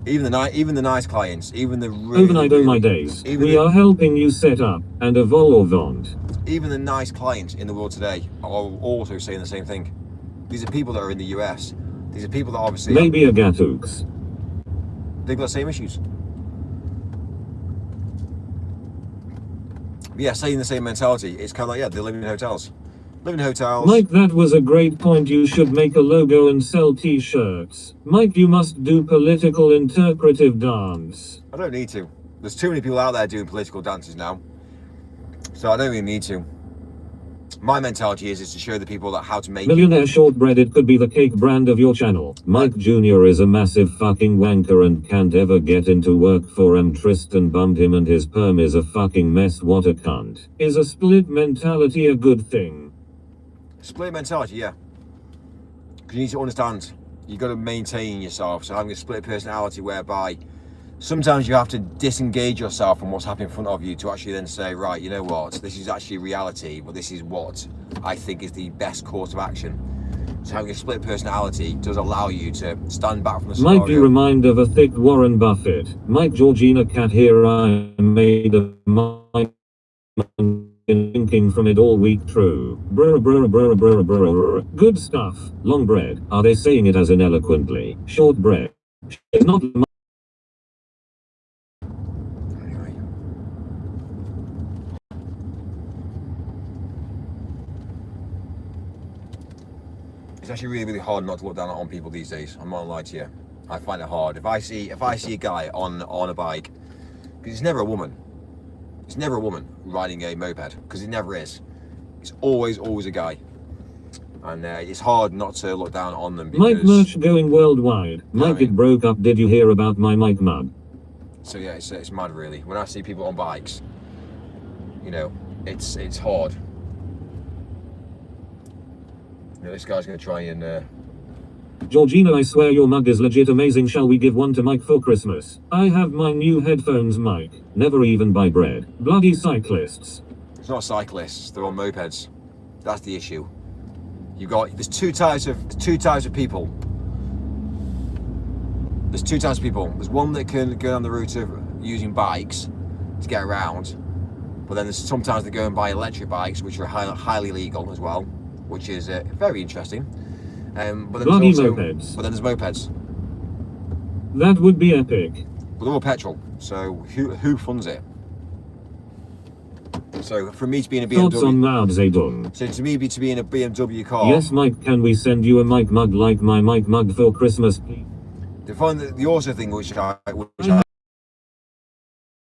Even the nice clients, even the really, Overnight, oh my days. even We the- are helping you set up and evolve on. Even the nice clients in the world today are also saying the same thing. These are people that are in the US. These are people that obviously Maybe a Gatooks. they've got the same issues. Yeah, saying the same mentality. It's kind of like, yeah, they live in hotels. Live in hotels. Mike, that was a great point. You should make a logo and sell t-shirts. Mike, you must do political interpretive dance. I don't need to. There's too many people out there doing political dances now. So I don't even need to. My mentality is to show the people that how to make Millionaire shortbread, it could be the cake brand of your channel. Mike Jr. is a massive fucking wanker and can't ever get into work for him. Tristan bummed him and his perm is a fucking mess. What a cunt. Is a split mentality a good thing? split mentality, yeah. Because you need to understand, you've got to maintain yourself. So having a split personality whereby sometimes you have to disengage yourself from what's happening in front of you to actually then say, right, you know what, this is actually reality, but this is what I think is the best course of action. So having a split personality does allow you to stand back from the scenario. Mike, you remind of a thick Warren Buffett. Mike, Georgina Cat, here I made a mind thinking from it all week. True. Brr. Good stuff. Long bread. Are they saying it as in eloquently? Short bread. It's not. Anyway. It's actually really, really hard not to look down on people these days. I'm not gonna lie to you. I find it hard. If I see a guy on a bike, because it's never a woman. It's never a woman riding a moped, because it never is. It's always a guy. And it's hard not to look down on them because... Mike merch going worldwide. Mike, mean- it broke up. Did you hear about my Mike mug? So yeah, it's mad really. When I see people on bikes, you know, it's hard. You know, this guy's going to try and Georgina, I swear your mug is legit amazing. Shall we give one to Mike for Christmas? I have my new headphones, Mike. Never even buy bread. Bloody cyclists. It's not cyclists, they're on mopeds. That's the issue. There's two types of people. There's two types of people. There's one that can go down the route of using bikes to get around, but then there's sometimes they go and buy electric bikes, which are highly legal as well, which is very interesting. But then Bloody mopeds. But then there's mopeds. That would be epic. But they're all petrol, so who funds it? So for me to be in a Thoughts on BMW, Mao Zedong? so to me to be in a BMW car, Yes, Mike, can we send you a Mike mug like my Mike mug for Christmas, please? the also thing which I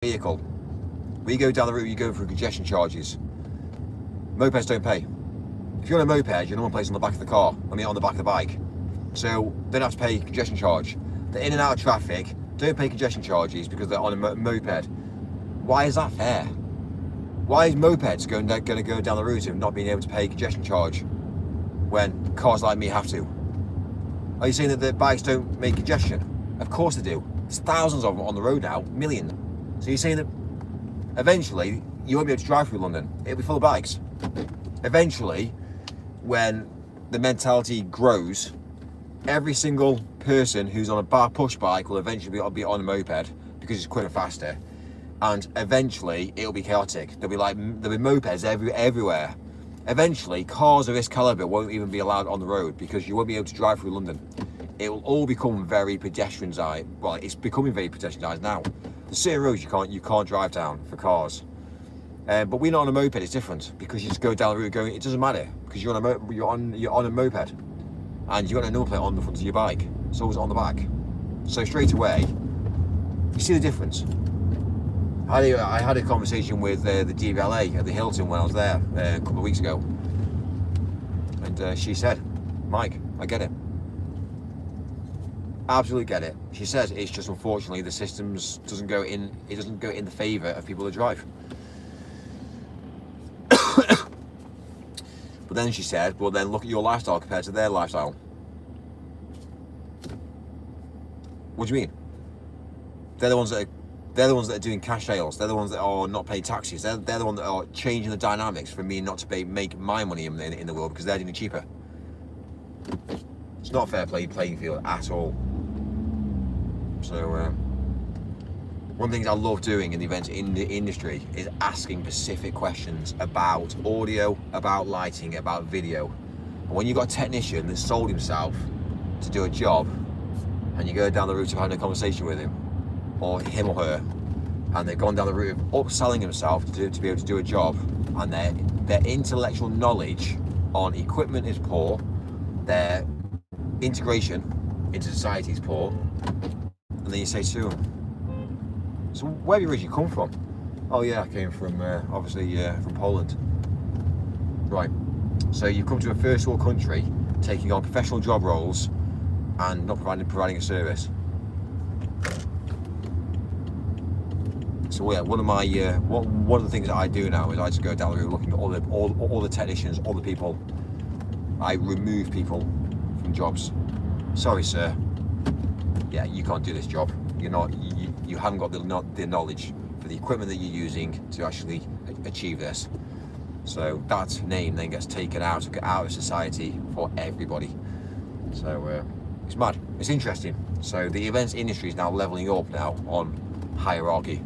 vehicle. When you go down the route, you go for congestion charges. Mopeds don't pay. If you're on a moped, you're not placed on the back of the car. I mean, on the back of the bike. So they don't have to pay congestion charge. They're in and out of traffic. Don't pay congestion charges because they're on a moped. Why is that fair? Why is mopeds going to go down the route of not being able to pay congestion charge when cars like me have to? Are you saying that the bikes don't make congestion? Of course they do. There's thousands of them on the road now, million. So you're saying that eventually you won't be able to drive through London. It'll be full of bikes. Eventually, when the mentality grows, every single person who's on a push bike will eventually be on a moped because it's quicker and faster. And eventually it'll be chaotic. There'll be mopeds everywhere. Eventually, cars of this caliber won't even be allowed on the road because you won't be able to drive through London. It will all become very pedestrianised. Well, it's becoming very pedestrianised now. The city roads you can't drive down for cars. But we're not on a moped. It's different because you just go down the road going. It doesn't matter because you're on a moped, and you've got a number plate on the front of your bike. It's always on the back. So straight away, you see the difference. I had a conversation with the DVLA at the Hilton when I was there a couple of weeks ago, and she said, "Mike, I get it. Absolutely get it." She says it's just unfortunately the systems doesn't go in the favour of people that drive. But then she said, "Well, then look at your lifestyle compared to their lifestyle." What do you mean? They're the ones that are doing cash sales. They're the ones that are not paying taxes. They're the ones that are changing the dynamics for me not to make my money in the world because they're doing it cheaper. It's not a fair playing field at all. So one of the things I love doing in the events industry is asking specific questions about audio, about lighting, about video. And when you've got a technician that sold himself to do a job, and you go down the route of having a conversation with him, or him or her, and they've gone down the route of upselling himself to be able to do a job, and their intellectual knowledge on equipment is poor, their integration into society is poor, and then you say to them, "So where have you originally come from?" "Oh yeah, I came from obviously from Poland." "Right, so you've come to a first world country taking on professional job roles and not providing a service." So yeah, one of the things that I do now is I just go down the road looking at all the technicians, all the people. I remove people from jobs. "Sorry, sir. Yeah, you can't do this job. You haven't got the knowledge for the equipment that you're using to actually achieve this." So that name then gets taken out of society for everybody. So it's mad. It's interesting. So the events industry is now leveling up now on hierarchy,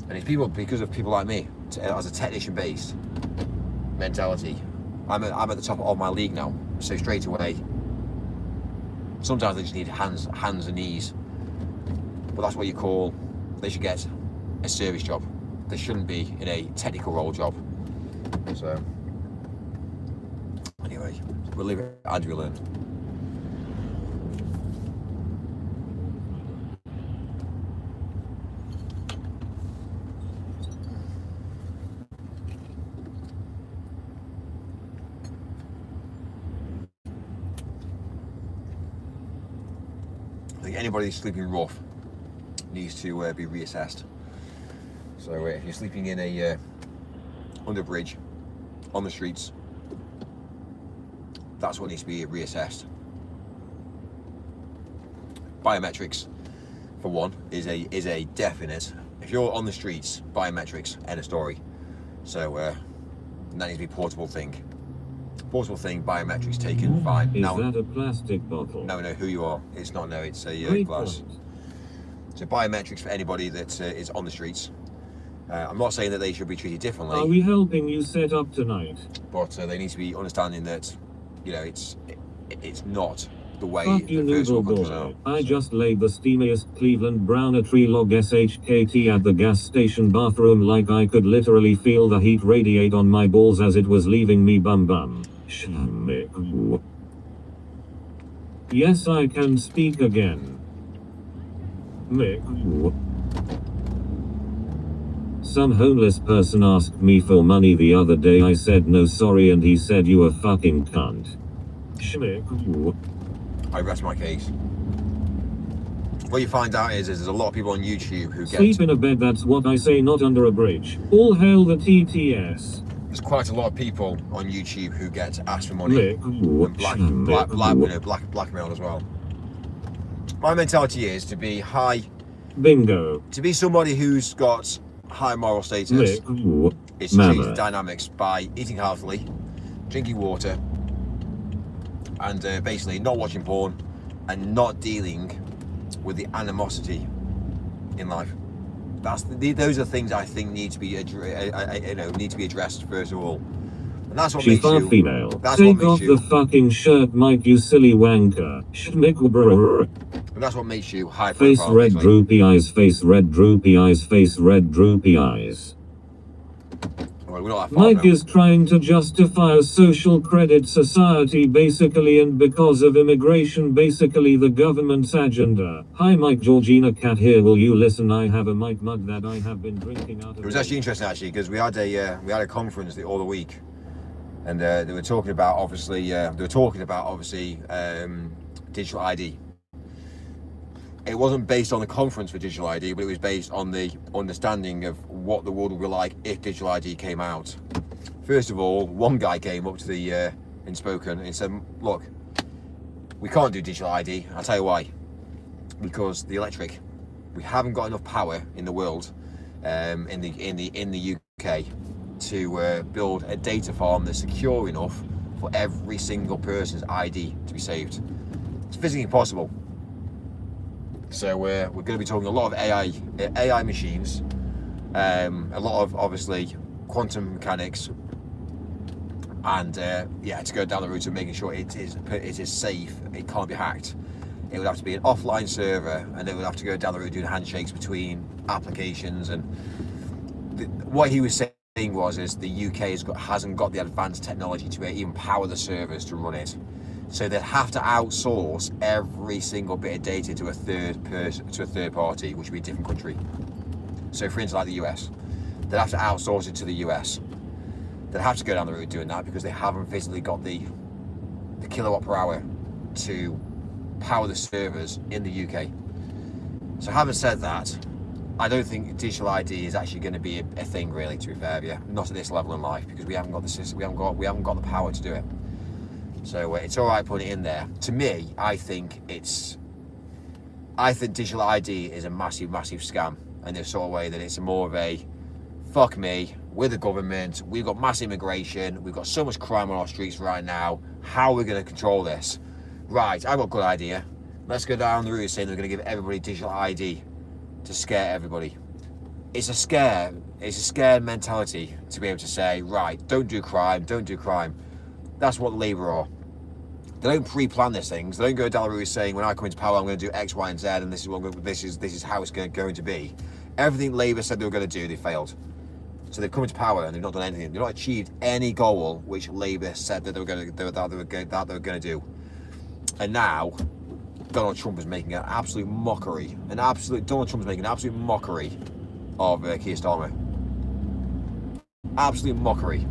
and it's because of people like me as a technician based mentality. I'm at the top of my league now. So straight away, sometimes they just need hands and knees. But that's what they should get a service job. They shouldn't be in a technical role job. So anyway, we'll leave it and we'll learn. I think anybody sleeping rough needs to be reassessed. So if you're sleeping in a under a bridge, on the streets, that's what needs to be reassessed. biometrics, for one, is a definite. If you're on the streets, biometrics, end of story. So that needs to be a portable thing. Portable thing, biometrics taken, fine. Is Now, that a plastic bottle? no, who you are. It's not, no, it's a Great glass. point. So biometrics for anybody that is on the streets. I'm not saying that they should be treated differently, Are we helping you set up tonight? but they need to be understanding that, you know, it's not the way Fuck you, the first noodle world countries are. boy. I just laid the steamiest Cleveland browner tree log SHKT at the gas station bathroom like I could literally feel the heat radiate on my balls as it was leaving me bum. Shmik. Yes, I can speak again. Mick. Some homeless person asked me for money the other day. I said no sorry and he said you a fucking cunt. Shmik. I rest my case. What you find out is there's a lot of people on YouTube who get... Sleep in a bed, that's what I say, not under a bridge. All hail the TTS. There's quite a lot of people on YouTube who get asked for money. Mick. And blackmailed as well. My mentality is to be high, Bingo. to be somebody who's got high moral status, Mick. is to change the Mama. dynamics by eating healthily, drinking water, and basically not watching porn and not dealing with the animosity in life. Those are things I think need to be addressed first of all, and that's what She makes far you. female. That's what Take makes off you. the fucking shirt, Mike, you silly wanker. Shmik brr. And that's what makes you high Face profile. red basically. droopy eyes, face red droopy eyes, face red droopy eyes. Well, we're not that far Mike now. is trying to justify a social credit society basically, and because of immigration basically the government's agenda. Hi Mike, Georgina Cat here, will you listen? I have a Mike mug that I have been drinking out of. It was actually interesting, because we had a conference the other week, and they were talking about obviously digital ID. It wasn't based on the conference for digital ID, but it was based on the understanding of what the world would be like if digital ID came out. First of all, one guy came up to the Inspoken and said, "Look, we can't do digital ID. I'll tell you why. Because the electric, we haven't got enough power in the world, in the UK, to build a data farm that's secure enough for every single person's ID to be saved. It's physically impossible. So we're going to be talking a lot of AI machines, a lot of obviously quantum mechanics, and to go down the route of making sure it is safe. It can't be hacked. It would have to be an offline server, and it would have to go down the route doing handshakes between applications. And what he was saying was the UK hasn't got the advanced technology to even power the servers to run it. So they'd have to outsource every single bit of data to a third party, which would be a different country. So for instance, like the US, they'd have to outsource it to the US. They'd have to go down the route of doing that because they haven't physically got the kilowatt per hour to power the servers in the UK. So having said that, I don't think digital ID is actually going to be a thing, really, to be fair with you. Not at this level in life, because we haven't got the system, we haven't got the power to do it. So it's all right putting it in there. To me, I think digital ID is a massive scam, in the sort of way that it's more of a fuck me, we're the government, we've got mass immigration, we've got so much crime on our streets right now, how are we going to control this? Right, I've got a good idea. Let's go down the route saying they're going to give everybody digital ID to scare everybody. It's a scare mentality to be able to say, right, don't do crime. That's what Labour are. They don't pre-plan these things. They don't go down the route saying, when I come into power, I'm going to do X, Y, and Z, and this is how it's going to be. Everything Labour said they were going to do, they failed. So they've come into power and they've not done anything. They've not achieved any goal which Labour said that they were going to do. And now, Donald Trump is making an absolute mockery. of Keir Starmer. Absolute mockery.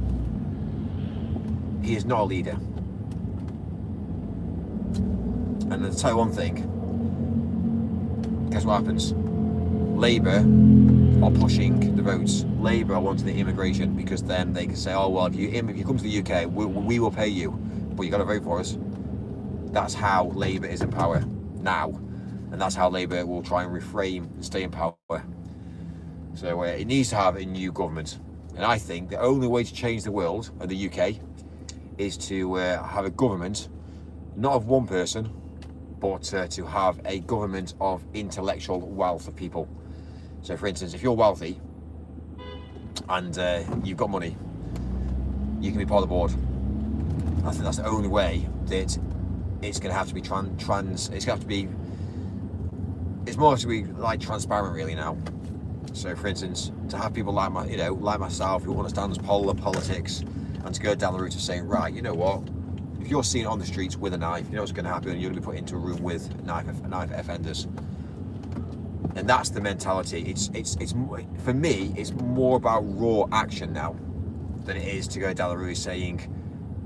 He is not a leader. And I'll tell you one thing. Guess what happens? Labour are pushing the votes. Labour are wanting the immigration, because then they can say, oh well, if you come to the UK, we will pay you, but you got to vote for us. That's how Labour is in power now. And and that's how Labour will try and reframe and stay in power. So it needs to have a new government, and I think the only way to change the world and the UK is to have a government, not of one person, but to have a government of intellectual wealth of people. So for instance, if you're wealthy and you've got money, you can be part of the board. I think that's the only way that it's going to have to be it's going to have to be, it's more to be like transparent really now. So for instance, to have people like like myself who understands politics, and to go down the route of saying, right, you know what, if you're seen on the streets with a knife, you know what's going to happen, you're going to be put into a room with knife offenders. And that's the mentality. It's for me, it's more about raw action now than it is to go down the route saying,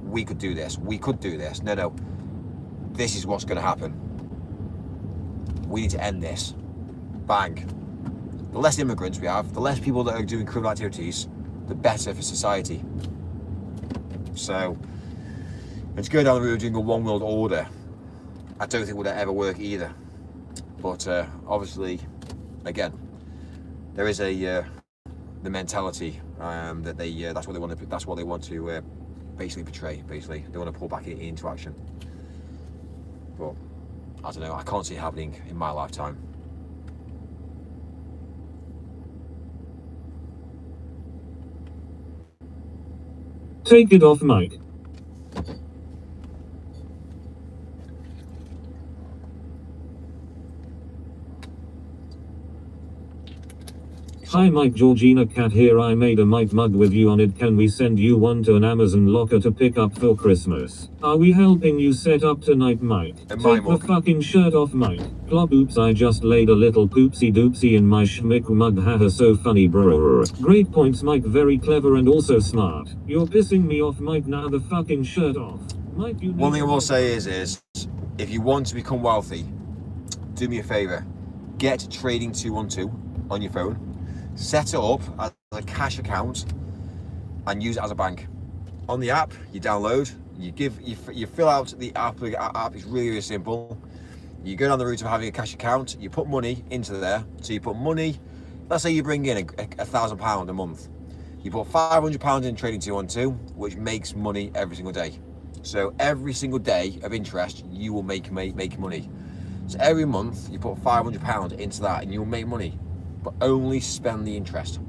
we could do this, we could do this. No, this is what's going to happen. We need to end this. Bang. The less immigrants we have, the less people that are doing criminal activities, the better for society. So, and to go down the route of doing a one world order, I don't think would ever work either. But obviously, again, there is the mentality that that's what they want to basically portray. Basically, they want to pull back into action. But I don't know. I can't see it happening in my lifetime. Take it off, Mike. Hi Mike, Georgina Cat here. I made a Mike mug with you on it. Can we send you one to an Amazon locker to pick up for Christmas? Are we helping you set up tonight, Mike? Take the fucking shirt off, Mike. Glub, oops, I just laid a little poopsie doopsie in my schmick mug. Haha, so funny, bro. Great points, Mike. Very clever and also smart. You're pissing me off, Mike. Now the fucking shirt off. Mike, you one thing I will say is if you want to become wealthy, do me a favor. Get Trading 212 on your phone. Set it up as a cash account and use it as a bank. On the app, you download, you fill out the app. The app is really, really simple. You go down the route of having a cash account, you put money into there. So you put money, let's say you bring in £1,000 a month. You put £500 in Trading 212, which makes money every single day. So every single day of interest, you will make money. So every month, you put £500 into that and you'll make money. But only spend the interest.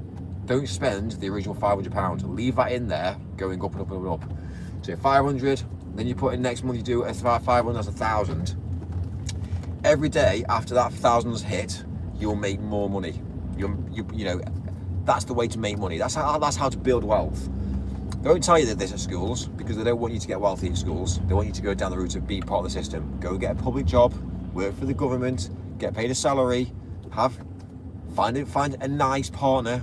Don't spend the original £500. Leave that in there, going up and up and up and up. So 500, then you put in next month, you do 500, that's 1,000. Every day after that 1,000's hit, you'll make more money. You know, that's the way to make money. That's how to build wealth. They won't tell you that this at schools because they don't want you to get wealthy at schools. They want you to go down the route of being part of the system. Go get a public job, work for the government, get paid a salary, find a nice partner,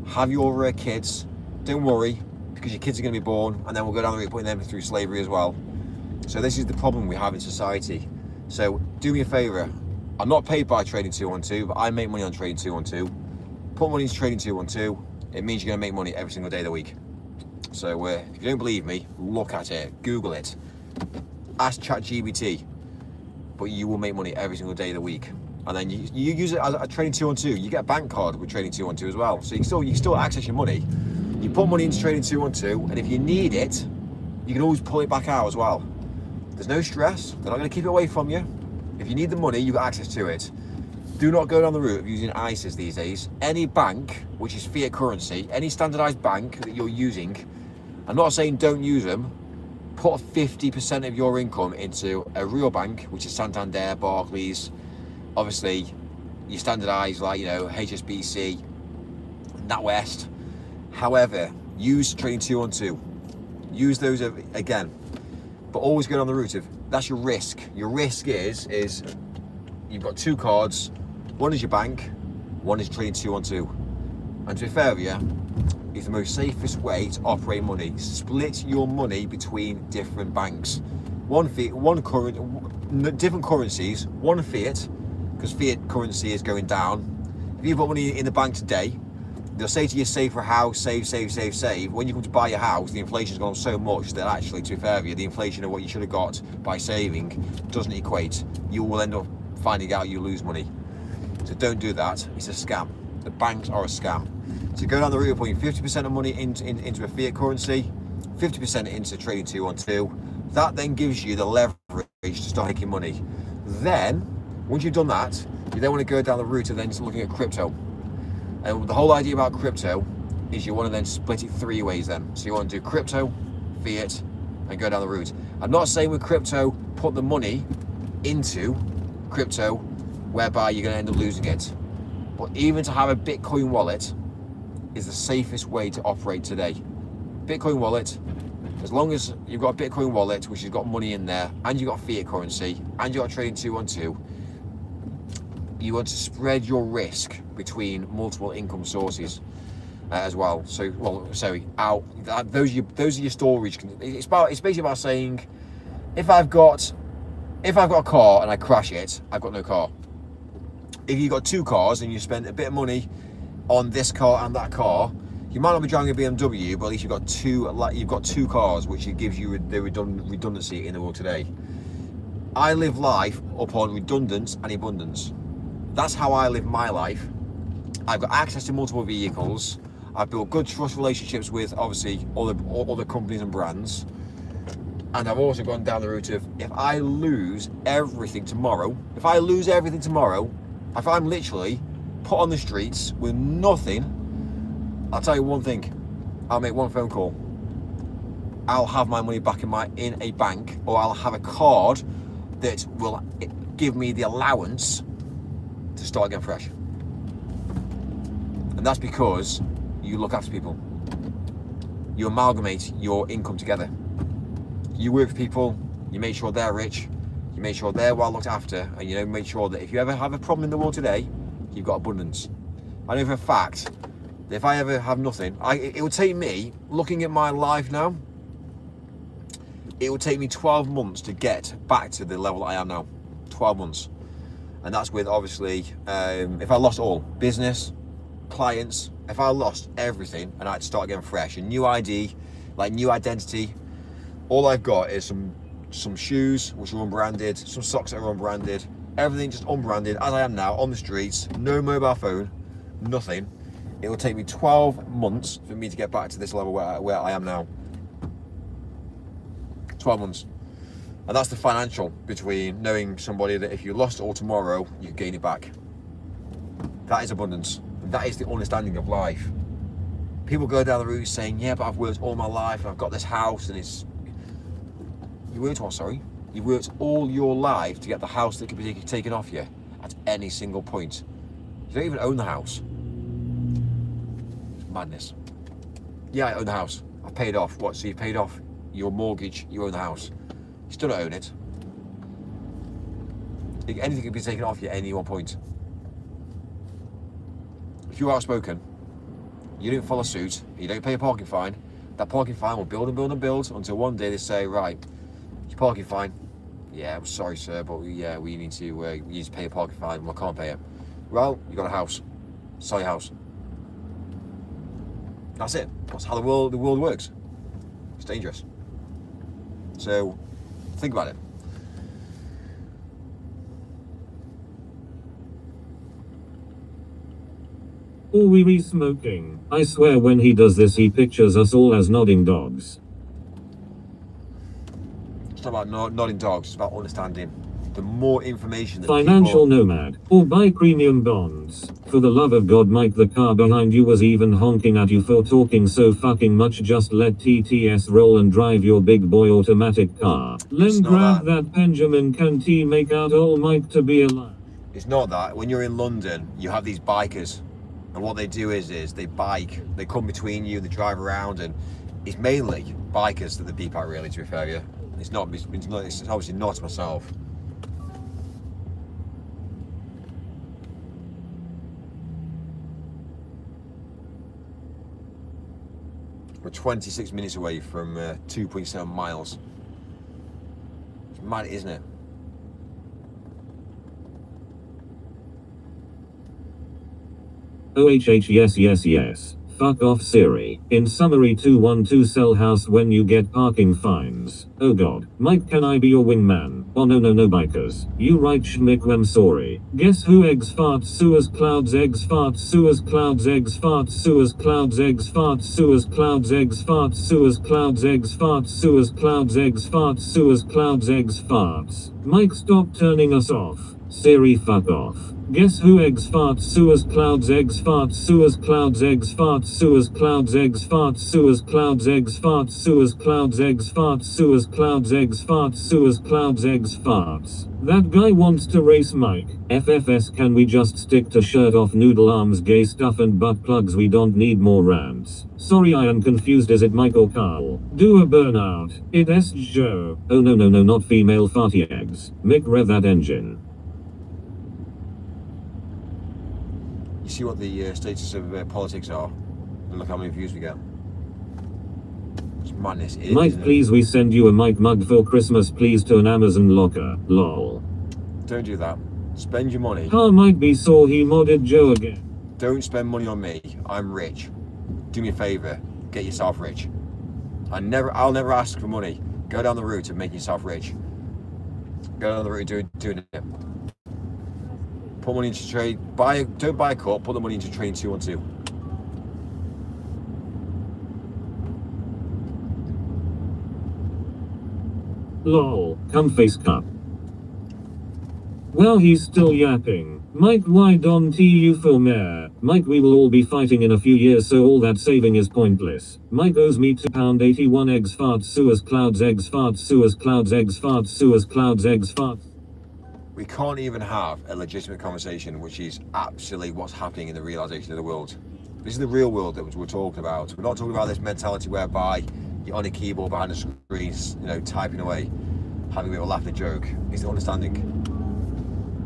have your kids. Don't worry, because your kids are going to be born, and then we'll go down the route putting them through slavery as well. So this is the problem we have in society. So do me a favour. I'm not paid by Trading 212, but I make money on Trading 212. Put money into Trading 212. It means you're going to make money every single day of the week. So if you don't believe me, look at it, Google it, ask ChatGPT. But you will make money every single day of the week. And then you use it as a Trading 212. You get a bank card with Trading 212 as well. So you can still access your money. You put money into Trading 212, and if you need it, you can always pull it back out as well. There's no stress. They're not going to keep it away from you. If you need the money, you've got access to it. Do not go down the route of using ISAs these days. Any bank, which is fiat currency, any standardized bank that you're using, I'm not saying don't use them, put 50% of your income into a real bank, which is Santander, Barclays. Obviously, you standardise like, HSBC, NatWest. However, use Trading 212. Use those again, but always go down the route of, that's your risk. Your risk is you've got two cards. One is your bank, one is Trading 212. And to be fair with you, it's the most safest way to operate money. Split your money between different banks. Different currencies, one fiat, because fiat currency is going down. If you've got money in the bank today, they'll say to you, save for a house, save. When you come to buy your house, the inflation's gone up so much that actually, to be fair with you, the inflation of what you should have got by saving doesn't equate. You will end up finding out you lose money. So don't do that. It's a scam. The banks are a scam. So go down the route of putting 50% of money into a fiat currency, 50% into trading 212. That then gives you the leverage to start making money. Then, once you've done that, you then want to go down the route of then looking at crypto. And the whole idea about crypto is you want to then split it 3 ways then. So you want to do crypto, fiat, and go down the route. I'm not saying with crypto, put the money into crypto, whereby you're going to end up losing it. But even to have a Bitcoin wallet is the safest way to operate today. Bitcoin wallet, as long as you've got a Bitcoin wallet, which has got money in there, and you've got fiat currency, and you've got trading 212, you want to spread your risk between multiple income sources as well. So, those are your storage. It's basically about saying, if I've got a car and I crash it, I've got no car. If you've got 2 cars and you spend a bit of money on this car and that car, you might not be driving a BMW, but at least you've got two cars, which it gives you the redundancy in the world today. I live life upon redundance and abundance. That's how I live my life. I've got access to multiple vehicles. I've built good trust relationships with obviously all the companies and brands. And I've also gone down the route of, if I lose everything tomorrow, if I'm literally put on the streets with nothing, I'll tell you one thing, I'll make one phone call. I'll have my money back in a bank, or I'll have a card that will give me the allowance to start again fresh. And that's because you look after people. You amalgamate your income together. You work for people, you make sure they're rich, you make sure they're well looked after, and you make sure that if you ever have a problem in the world today, you've got abundance. I know for a fact that if I ever have nothing, it would take me, looking at my life now, it would take me 12 months to get back to the level I am now. 12 months. And that's with, obviously, if I lost all, business, clients, if I lost everything and I had to start again fresh, a new ID, like new identity, all I've got is some shoes, which are unbranded, some socks that are unbranded, everything just unbranded, as I am now, on the streets, no mobile phone, nothing. It will take me 12 months for me to get back to this level where I am now. 12 months. And that's the financial between knowing somebody that if you lost it all tomorrow, you gain it back. That is abundance. And that is the understanding of life. People go down the route saying, yeah, but I've worked all my life and I've got this house and it's... You worked what, sorry? You worked all your life to get the house that could be taken off you at any single point. You don't even own the house. It's madness. Yeah, I own the house. I've paid off. What, so you've paid off your mortgage, you own the house. You still don't own it. Anything can be taken off you at any one point. If you're outspoken, you don't follow suit, you don't pay a parking fine, that parking fine will build and build and build until one day they say, right, your parking fine, yeah, I'm sorry sir, but yeah, we need to pay a parking fine, and I can't pay it. Well, you got a house, sell your house. That's it. That's how the world works. It's dangerous. So, think about it. Or we be smoking. I swear when he does this he pictures us all as nodding dogs. It's not about nodding dogs, it's about understanding. The more information that Financial nomad. Or buy premium bonds. For the love of God, Mike, the car behind you was even honking at you for talking so fucking much. Just let TTS roll and drive your big boy automatic car. Lem grab that Benjamin Canty make out old Mike to be alive. It's not that. When you're in London, you have these bikers. And what they do is they bike, they come between you, they drive around, and it's mainly bikers that they beep at, really, to be fair, yeah. It's obviously not myself. We're 26 minutes away from 2.7 miles. It's mad, isn't it? OHH yes. Fuck off Siri. In summary 212 sell house when you get parking fines. Oh god. Mike, can I be your wingman? Oh no bikers. You right schmick, I'm sorry. Guess who eggs farts sewers clouds eggs farts sewers clouds eggs farts sewers clouds eggs farts sewers clouds eggs farts sewers clouds eggs farts sewers clouds eggs farts sewers clouds eggs farts. Mike, stop turning us off. Siri, fuck off. Guess who eggs farts sewers clouds eggs farts sewers clouds eggs farts sewers clouds eggs farts sewers clouds eggs farts sewers clouds eggs farts sewers clouds eggs farts sewers clouds eggs farts. That guy wants to race Mike. FFS, can we just stick to shirt off noodle arms gay stuff and butt plugs? We don't need more rants. Sorry, I am confused. Is it Mike or Carl? Do a burnout. It's Joe. Oh no, not female farty eggs. Mick, rev that engine. You see what the status of politics are? And look how many views we get. It's madness. Mike, please, we send you a Mike mug for Christmas, please, to an Amazon locker. Lol. Don't do that. Spend your money. How Mike be saw he modded Joe again. Don't spend money on me. I'm rich. Do me a favor. Get yourself rich. I'll never ask for money. Go down the route of making yourself rich. Go down the route of doing it. Put money into trade. Don't buy a cup. Put the money into train 212. Lol. Come face cup. Well, he's still yapping. Mike, why don't you for mayor? Mike, we will all be fighting in a few years, so all that saving is pointless. Mike owes me £2.81 eggs farts sewers clouds eggs farts sewers clouds eggs farts sewers clouds eggs farts. We can't even have a legitimate conversation, which is absolutely what's happening in the realization of the world. This is the real world that we're talking about. We're not talking about this mentality whereby you're on a keyboard behind a screen, typing away, having a bit of a laugh and joke. It's the understanding.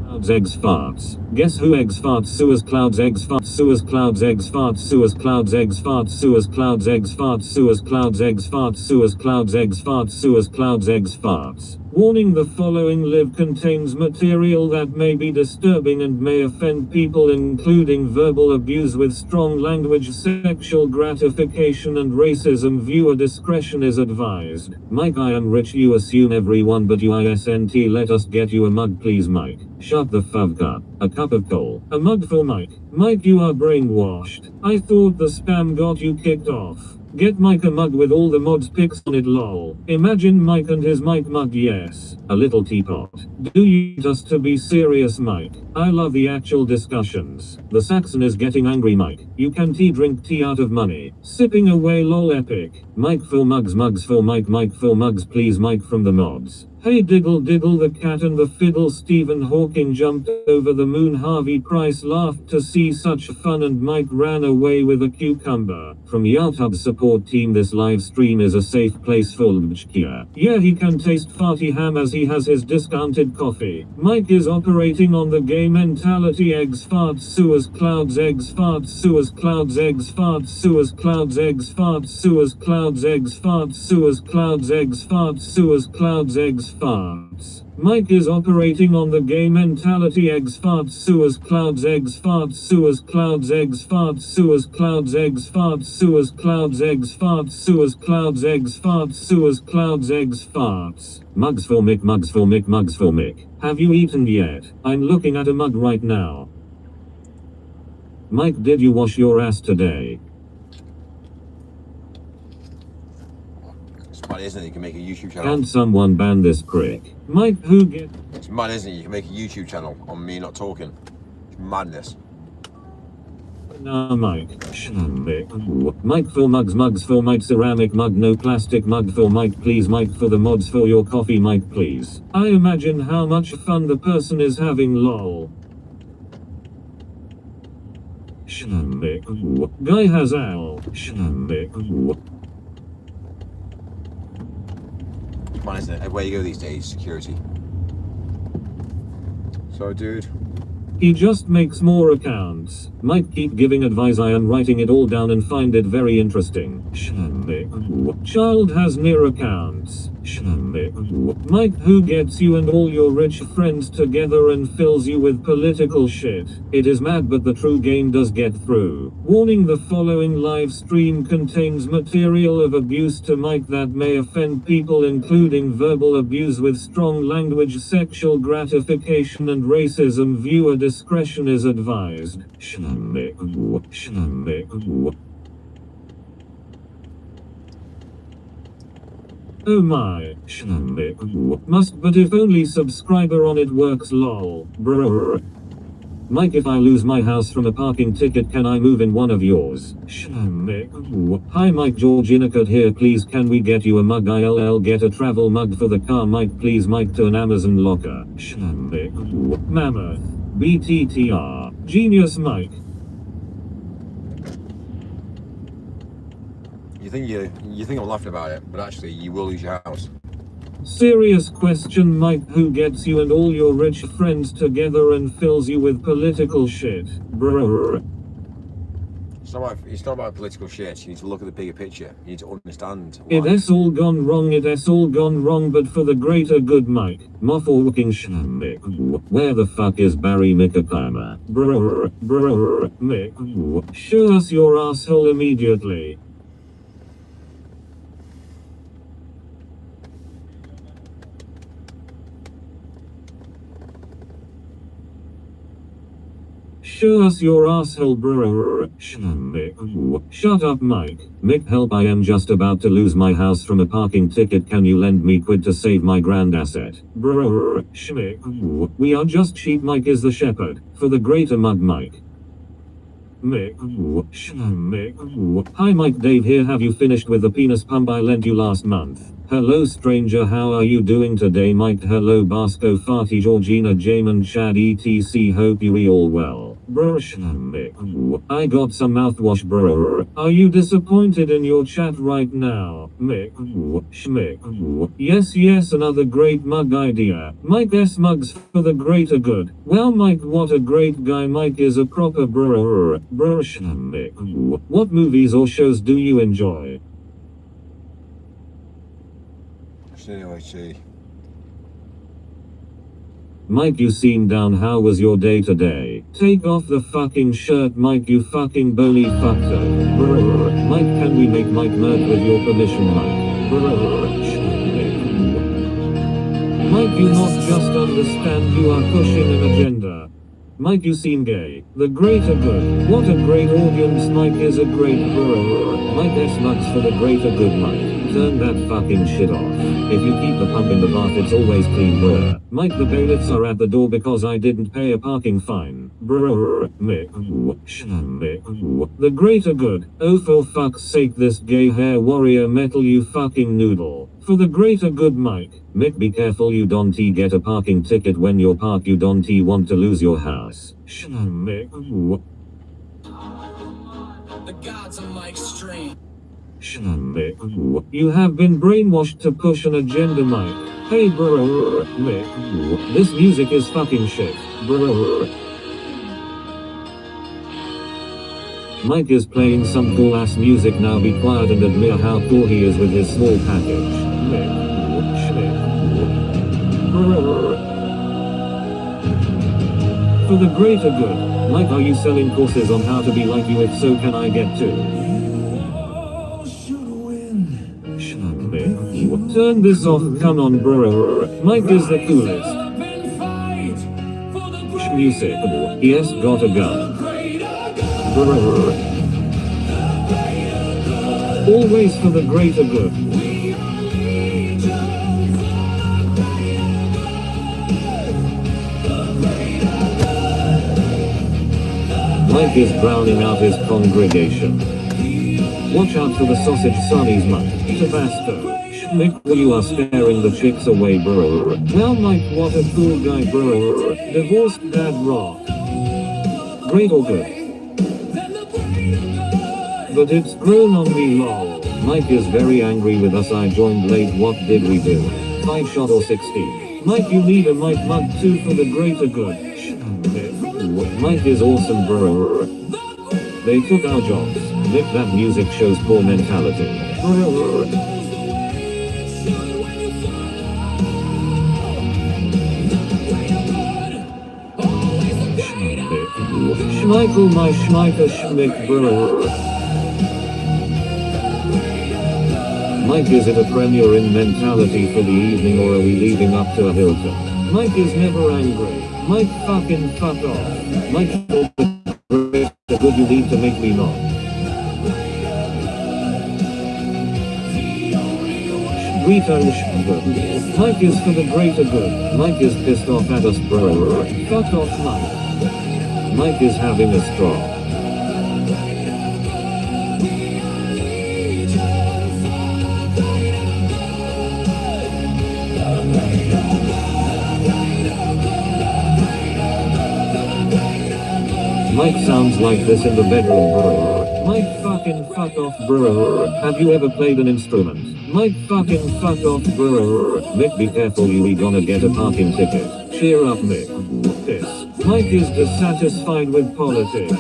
Clouds eggs farts. Guess who eggs farts sewers clouds eggs farts sewers clouds eggs farts sewers clouds eggs farts sewers clouds eggs farts sewers clouds eggs farts sewers clouds eggs farts sewers clouds eggs farts. Warning: the following live contains material that may be disturbing and may offend people, including verbal abuse with strong language, sexual gratification and racism. Viewer discretion is advised. Mike, I am rich, you assume everyone but you isn't. Let us get you a mug please. Mike, shut the fuck up. A cup of coal. A mug for Mike. Mike, you are brainwashed. I thought the spam got you kicked off. Get Mike a mug with all the mods pics on it, lol. Imagine Mike and his Mike mug, yes. A little teapot. Do you just to be serious, Mike? I love the actual discussions. The Saxon is getting angry, Mike. You can drink tea out of money. Sipping away, lol, epic. Mike for mugs, mugs for Mike, Mike for mugs please, Mike from the mods. Hey diddle diddle the cat and the fiddle, Stephen Hawking jumped over the moon, Harvey Price laughed to see such fun, and Mike ran away with a cucumber. From YouTube support team, this live stream is a safe place for Lbchkia. Yeah, he can taste farty ham as he has his discounted coffee. Mike is operating on the gay mentality. Eggs farts sewers clouds eggs farts sewers clouds eggs farts sewers clouds eggs farts sewers clouds eggs farts sewers clouds eggs farts sewers clouds eggs farts. Mike is operating on the gay mentality. Eggs farts sewers clouds eggs farts sewers clouds eggs farts sewers clouds eggs farts sewers clouds eggs farts sewers clouds eggs farts sewers clouds eggs farts. Mugs for Mick, mugs for Mick, mugs for Mick. Have you eaten yet? I'm looking at a mug right now. Mike, did you wash your ass today? It's mad, isn't it? You can make a YouTube channel. Can someone ban this prick? Mike, who get... It's mad, isn't it? You can make a YouTube channel on me not talking. It's madness. No, Mike. Mike for mugs, mugs for Mike. Ceramic mug, no plastic mug for Mike please. Mike for the mods for your coffee, Mike please. I imagine how much fun the person is having, lol. Guy has owl. It's mad, isn't it? Where you go these days, security. So, dude, He just makes more accounts. Might keep giving advice. I am writing it all down and find it very interesting. Child has near accounts. Mike, who gets you and all your rich friends together and fills you with political shit. It is mad, but the true game does get through. Warning: the following live stream contains material of abuse to Mike that may offend people, including verbal abuse with strong language, sexual gratification, and racism. Viewer discretion is advised. Oh my. Must, but if only subscriber on it works, lol. Brr. Mike, if I lose my house from a parking ticket, can I move in one of yours? Hi Mike, Georgina Cut here. Please can we get you a mug? ILL get a travel mug for the car. Mike, please Mike, to an Amazon locker. Mammoth. BTTR. Genius Mike. You think I'm laughing about it, but actually you will lose your house. Serious question, Mike, who gets you and all your rich friends together and fills you with political shit? Brr. It's not about political shit. You need to look at the bigger picture. You need to understand It why. has all gone wrong, it has all gone wrong, but for the greater good, Mike. Motherfucking Mick. Where the fuck is Barry Mickapama? Brr. Mick. Show us your asshole immediately. Show us your asshole, brr. Shut up, Mike. Mick, help, I am just about to lose my house from a parking ticket. Can you lend me quid to save my grand asset? Brr. Schmick. We are just sheep. Mike is the shepherd. For the greater mug, Mike. Mick. Hi Mike, Dave here. Have you finished with the penis pump I lent you last month? Hello stranger, how are you doing today? Mike. Hello Basco, Farty, Georgina, Jamin, Chad, etc. Hope you be all well. Brr. Mick. I got some mouthwash, brr. Are you disappointed in your chat right now? Mick. Schmick. Yes, another great mug idea. Mike S mugs for the greater good. Well Mike, what a great guy. Mike is a proper brr. Mick. What movies or shows do you enjoy? Anyway, see. Mike, you seem down. How was your day today? Take off the fucking shirt, Mike, you fucking bony fucker. Brr. Mike, can we make Mike murd with your permission, Mike? Brr. Mike, you not just understand, you are pushing an agenda. Mike, you seem gay. The greater good. What a great audience. Mike is a great brr. Mike S nuts for the greater good, Mike. Turn that fucking shit off. If you keep the pump in the bath, it's always clean, brr. Mike, the bailiffs are at the door because I didn't pay a parking fine. Brr. Mick. The greater good. Oh, for fuck's sake, this gay hair warrior metal, you fucking noodle. For the greater good, Mike. Mick, be careful you don't get a parking ticket when you park. You don't want to lose your house. Mick. The gods are Mike's stream. You have been brainwashed to push an agenda, Mike. Hey brr. Mick. This music is fucking shit. Brr. Mike is playing some cool ass music now. Be quiet and admire how cool he is with his small package. Mick. Brr. For the greater good. Mike, are you selling courses on how to be like you? If so, can I get two? Turn this off, come on brr. Mike is the coolest. Music. He has got a gun. Brr. Always for the greater good. Mike is drowning out his congregation. Watch out for the sausage Sonny's Mike. Tabasco. Mick, you are scaring the chicks away, bro. Well, Mike, what a cool guy, bro. Divorced dad rock. Great or good? But it's grown on me, lol. Mike is very angry with us. I joined late. What did we do? 5 shot or 16? Mike, you need a Mike mug too for the greater good. Mike is awesome, bro. They took our jobs. Nick, that music shows poor mentality. Schmeichel, my Schmeicher, Schmick, bro. Mike, is it a Premier Inn mentality for the evening, or are we leaving up to a Hilton? Mike is never angry. Mike fucking fuck off. Mike, the good you need to make me not. Mike is for the greater good. Mike is pissed off at us, bro. Fuck off, Mike. Mike is having a straw. Mike sounds like this in the bedroom, bro. Mike fucking fuck off, bro. Have you ever played an instrument? Mike fucking fuck off, bro. Mick, be careful, you gonna get a parking ticket. Cheer up, Mick. This. Mike is dissatisfied with politics.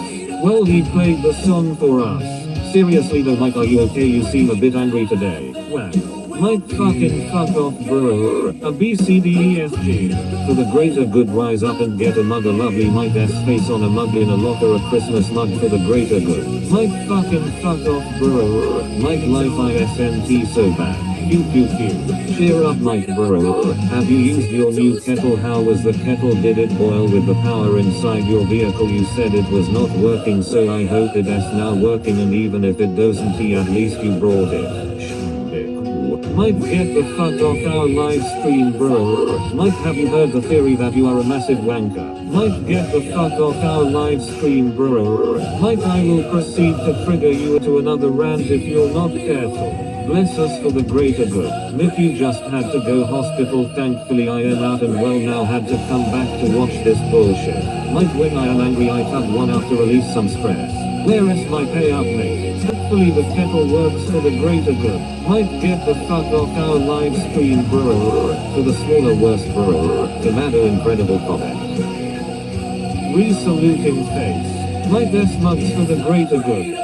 Well, he played the song for us. Seriously though, Mike, are you okay? You seem a bit angry today. Well, Mike fucking fuck off, bro. A B, C, D, E, F, G. For the greater good, rise up and get a mug. A lovely Mike S face on a mug in a locker. A Christmas mug for the greater good. Mike fucking fuck off, bro. Mike life ISNT so bad. Pew pew pew. Cheer up, Mike, bro. Have you used your new kettle? How was the kettle? Did it boil with the power inside your vehicle? You said it was not working, so I hope it is now working, and even if it doesn't, at least you brought it. Mike, get the fuck off our live stream, bro. Mike, have you heard the theory that you are a massive wanker? Mike, get the fuck off our live stream, bro. Mike, I will proceed to trigger you to another rant if you're not careful. Bless us for the greater good. Nick, you just had to go hospital. Thankfully I am out and well now. Had to come back to watch this bullshit. Mike, when I am angry I tug one out to release some stress. Where is my payout, mate? Hopefully the kettle works for the greater good. Mike, get the fuck off our live stream, bro. For the smaller worst, bro. Tomato, incredible comment. Re-saluting face. Mike S mugs for the greater good.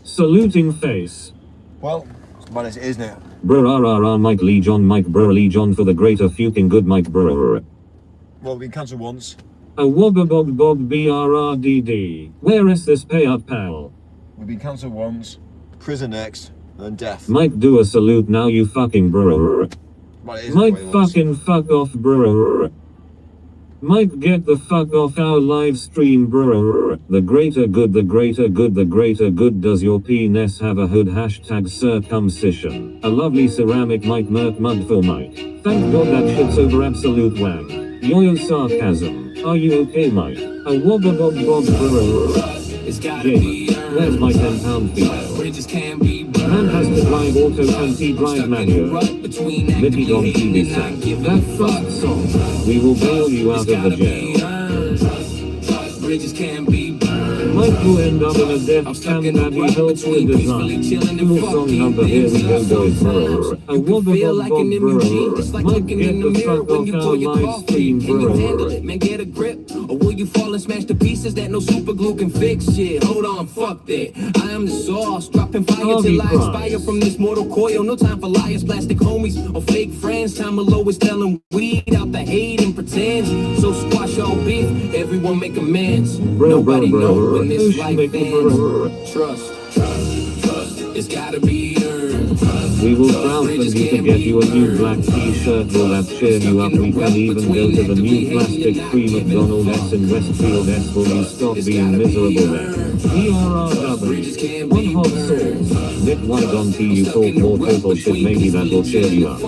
Saluting face. Well, it's about as it is now. Brr Mike Lee John, Mike Brr Lee John for the greater fucking good, Mike Brr. Well, we cancelled once. A wobba bog bog BRRDD. Where is this payout, pal? We've been cancelled once. Prison next, and then death. Mike, do a salute now, you fucking brr. Well, it is Mike, the way it was. fucking fuck off, brr. Mike, get the fuck off our live stream, brr. The greater good, the greater good, the greater good. Does your penis have a hood? Hashtag circumcision. A lovely ceramic Mike Merc mud for Mike. Thank God that shit's over, absolute wank. Yo sarcasm. Are you okay, Mike? A wobba bob bob brr. Jamin, where's my 10-pound female? Man has to drive auto and he drive manual. Mickey on TV sang that first song. We will bail you out of the jail. Mike will end up in a death camp that he helped with design. Cool song number, here we go, boys, bro. A wobba bob bob bro. Mike, get the fuck off our live stream, bro. Man, get a grip, or will you fall and smash the pieces that no super glue can fix? Shit, hold on, fuck that. I am the sauce, dropping fire till I expire from this mortal coil. No time for liars, plastic homies, or fake friends. Time below is telling weed out the hate and pretend. So squash all beef, everyone make amends. Nobody know when this life ends. Trust, it's gotta be earned. We will crowdfund you to get you a new black t-shirt. Will that cheer you up? We can even go to the new plastic-free McDonald's in Westfield S. Will you stop being miserable then? BRRW. One hot sauce. Nick, why don't you talk more total shit? Maybe that will cheer you up.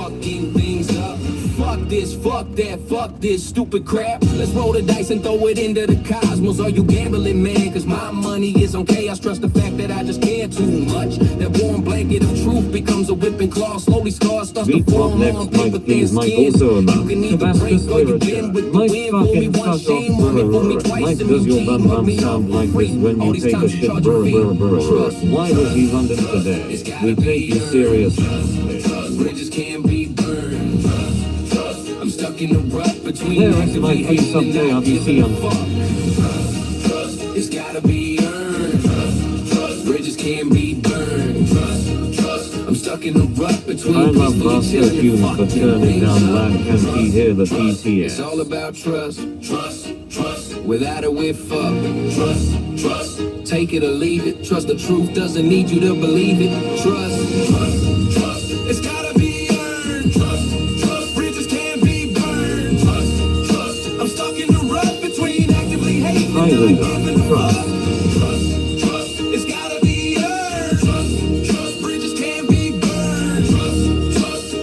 Fuck this, fuck that, fuck this stupid crap. Let's roll the dice and throw it into the cosmos. Are you gambling, man? Cause my money is on chaos. Trust the fact that I just care too much. That warm blanket of truth becomes a whipping claw. Slowly scars starts to form on paper thin skin. You can either break or you bend with the wind. Fool me once, shame on me. Fool me twice, Mike, and does you your bum mug bum me sound up like for this free. when All you these take a times shit? charge a fee. Brr. Trust. Why was he London today? We take you serious. bridges can't be burned. I'm stuck in a rut between There is my free sub JRBC on it's gotta be earned. Bridges can't be burned. I'm stuck in a rut between I love peacefully Vasco chilling tunes, and but fucking turning down things loud up. can he hear the It's PTS? all about trust. Without it, we're fucked. Take it or leave it. Trust the truth doesn't need you to believe it. Trust. It's gotta be earned. Bridges can't be burned. I'm stuck in the rut between actively hating Hi and not Luda, giving a trust. fuck. It's gotta be earned. Bridges can't be burned.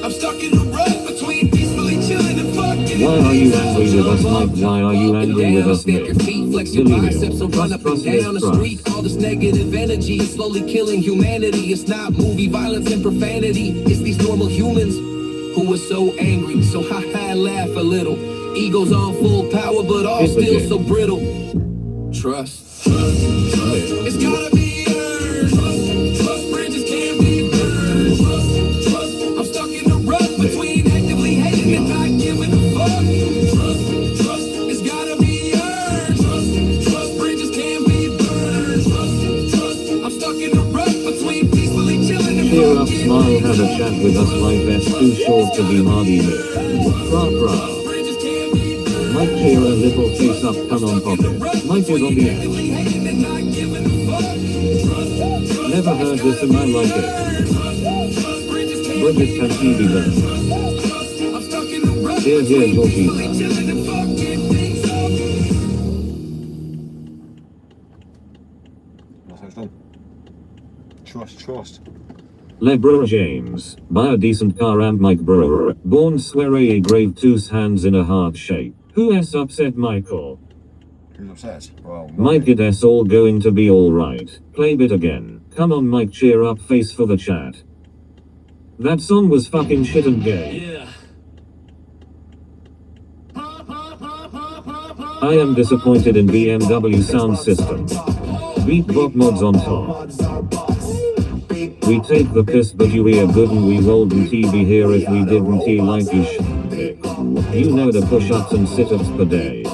I'm stuck in the rut between peacefully chilling and fucking. Why are you angry with us, Mike? Why are you angry with us, Stamp your Nick? feet, flex your biceps, and run up and down the street. All this negative energy is slowly killing humanity. It's not movie violence and profanity. It's these normal humans who are so angry, so ha laugh a little. Egos on full power, but all It's still legit. so brittle. Trust. It's gotta be earned. Bridges can't be burned. I'm stuck in the rut between actively hating and not giving a fuck. It's gotta be earned. Bridges can't be burned. I'm stuck in the rut between peacefully chilling and Cheer up, fucking. smile, have a chat with us. Life is too short to be hardy, Nick. Rah rah. Bridges can't be burned. Mike, cheer a little face up, come on, pop it. Mike is on the edge. Actively hating and not giving a fuck. Never heard this and I like it. Bridges can't Bridget can he be there? I'm stuck in the rut Here, between your peacefully pizza. chilling and fucking things up. That's how it's done. Trust. LeBron James. Buy a decent car and Mike Brewer. Born swearing grave 2 hands in a heart shape. Who has upset Michael? Who's upset? Well, Mike, it is all going to be alright. Play it again. Come on, Mike, cheer up, face for the chat. That song was fucking shit and gay. Yeah. I am disappointed in BMW sound system. Beatbot mods on top. We take the piss, but you hear good and we wouldn't be here if we didn't he like you You know the push-ups and sit-ups per day.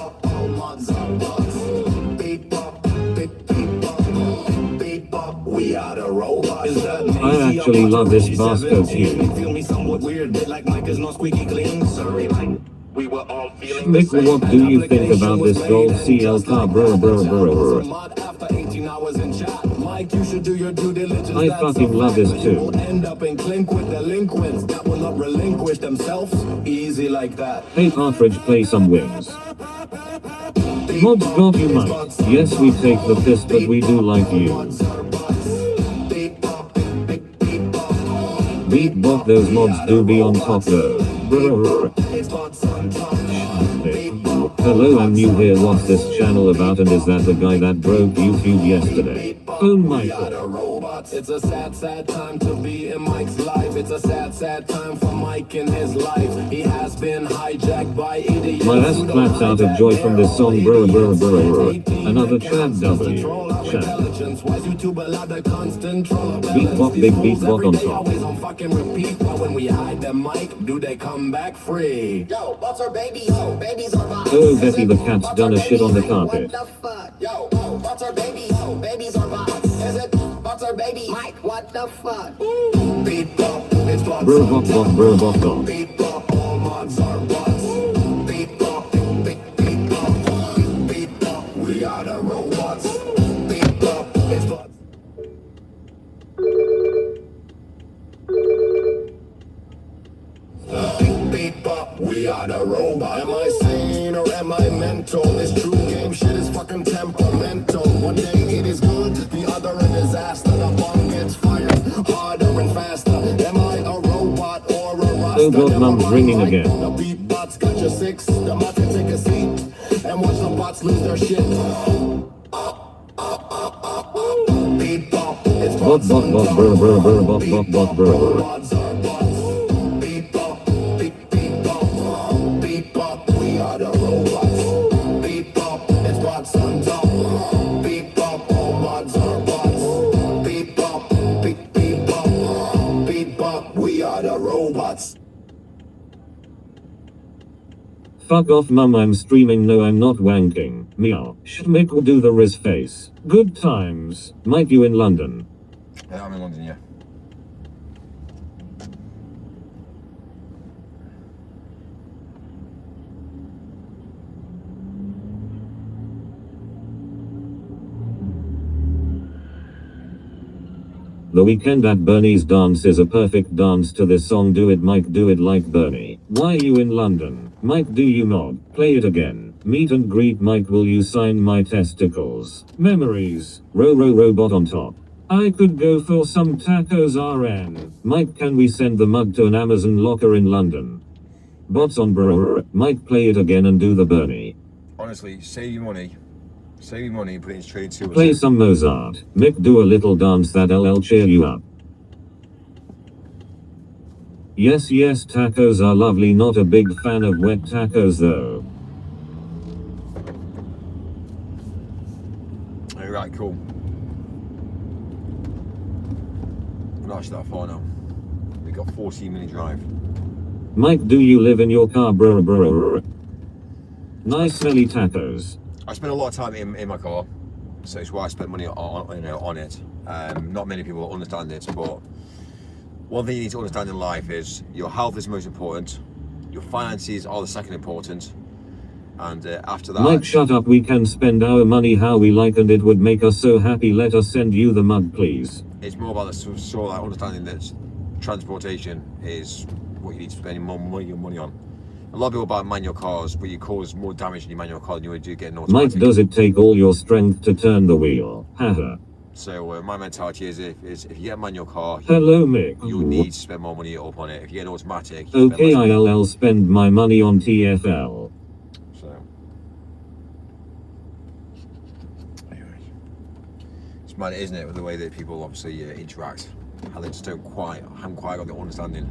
I actually love this Vasco tune. Mick, what do you think about this gold CL car, bro? I fucking love this too. End up in clink with delinquents that will not relinquish themselves easy like that. Hey Partridge, play some wings. Mods got you, Mike. Yes, we take the piss, but we do like you. Beatbot, those mods do be on top though. Brr. Hello, I'm new here. What's this channel about? And is that the guy that broke YouTube yesterday? Oh Michael. It's a sad time to be in Mike's life. It's a sad time for Mike in his life. He has been hijacked by idiots. My ass claps out of joy from this song, bro. Another Chad W. Chad. Beatbot, big beatbot on top. Always on fucking repeat. But when we hide the mic, do they come back free? Yo, what's our baby? Yo, babies are vibes. Oh Betty the cat's done a shit on the carpet. What the fuck? Yo, what's our baby? Yo, babies are vibes. Is it? What's our baby? Mike, what the fuck? Beat bop, it's bop, Bro bop. beat bop, all mods are bots. Beat bop, beat bop, we are the robots. Beat bop, it's bop. Beat bop, we are the robot. Am I sane or am I mental? This true game shit is fucking temperamental. One day it is good, the other a disaster. The bomb gets fired harder and faster. Am I a robot or a rasta? Oh God, mom's ringing again. The beat bots got your six. The mods can take a seat and watch the bots lose their shit. Beat bop, it's Bot, bro. mods are bots. Beat bop, beat bop, beat bop, we are the robots. Beat bop, it's bots on top. Beat bop, all mods are bots. Beat bop, beat bop, beat bop, we are the robots. Fuck off mum, I'm streaming. No, I'm not wanking. Meow. Should Mick will do the Riz face. Good times. Mike, you in London? I'm in London, yeah. The Weeknd at Bernie's dance is a perfect dance to this song. Do it Mike, do it like Bernie. Why you in London? Mike, do you not? Play it again. Meet and greet Mike, will you sign my testicles? Memories. Robot on top. I could go for some tacos RN. Mike, can we send the mug to an Amazon locker in London? Bots on bro. Mike, play it again and do the Bernie. Honestly, save your money. Save your money and put it into trade too. Play some Mozart. Mick, do a little dance that LL cheer you up. Yes, tacos are lovely. Not a big fan of wet tacos though. Alright, cool. We're not actually that far now. We got 14-minute drive. Mike, do you live in your car, bro? Nice smelly tacos. I spend a lot of time in my car, so it's why I spend money on it. Not many people understand it, but one thing you need to understand in life is your health is most important, your finances are the second important, and after that... Mike, shut up. We can spend our money how we like and it would make us so happy. Let us send you the mug, please. It's more about the sort of like understanding that transportation is what you need to spend more money on. A lot of people buy manual cars, but you cause more damage in your manual car than you would do getting an automatic. Mike, does it take all your strength to turn the wheel? Haha. So my mentality is if you get a manual car, Hello, Mick. you need to spend more money up on it. If you get an automatic, Okay, I'll spend my money on TFL. So, anyway, it's mad, isn't it, with the way that people obviously interact, how they just haven't quite got the understanding.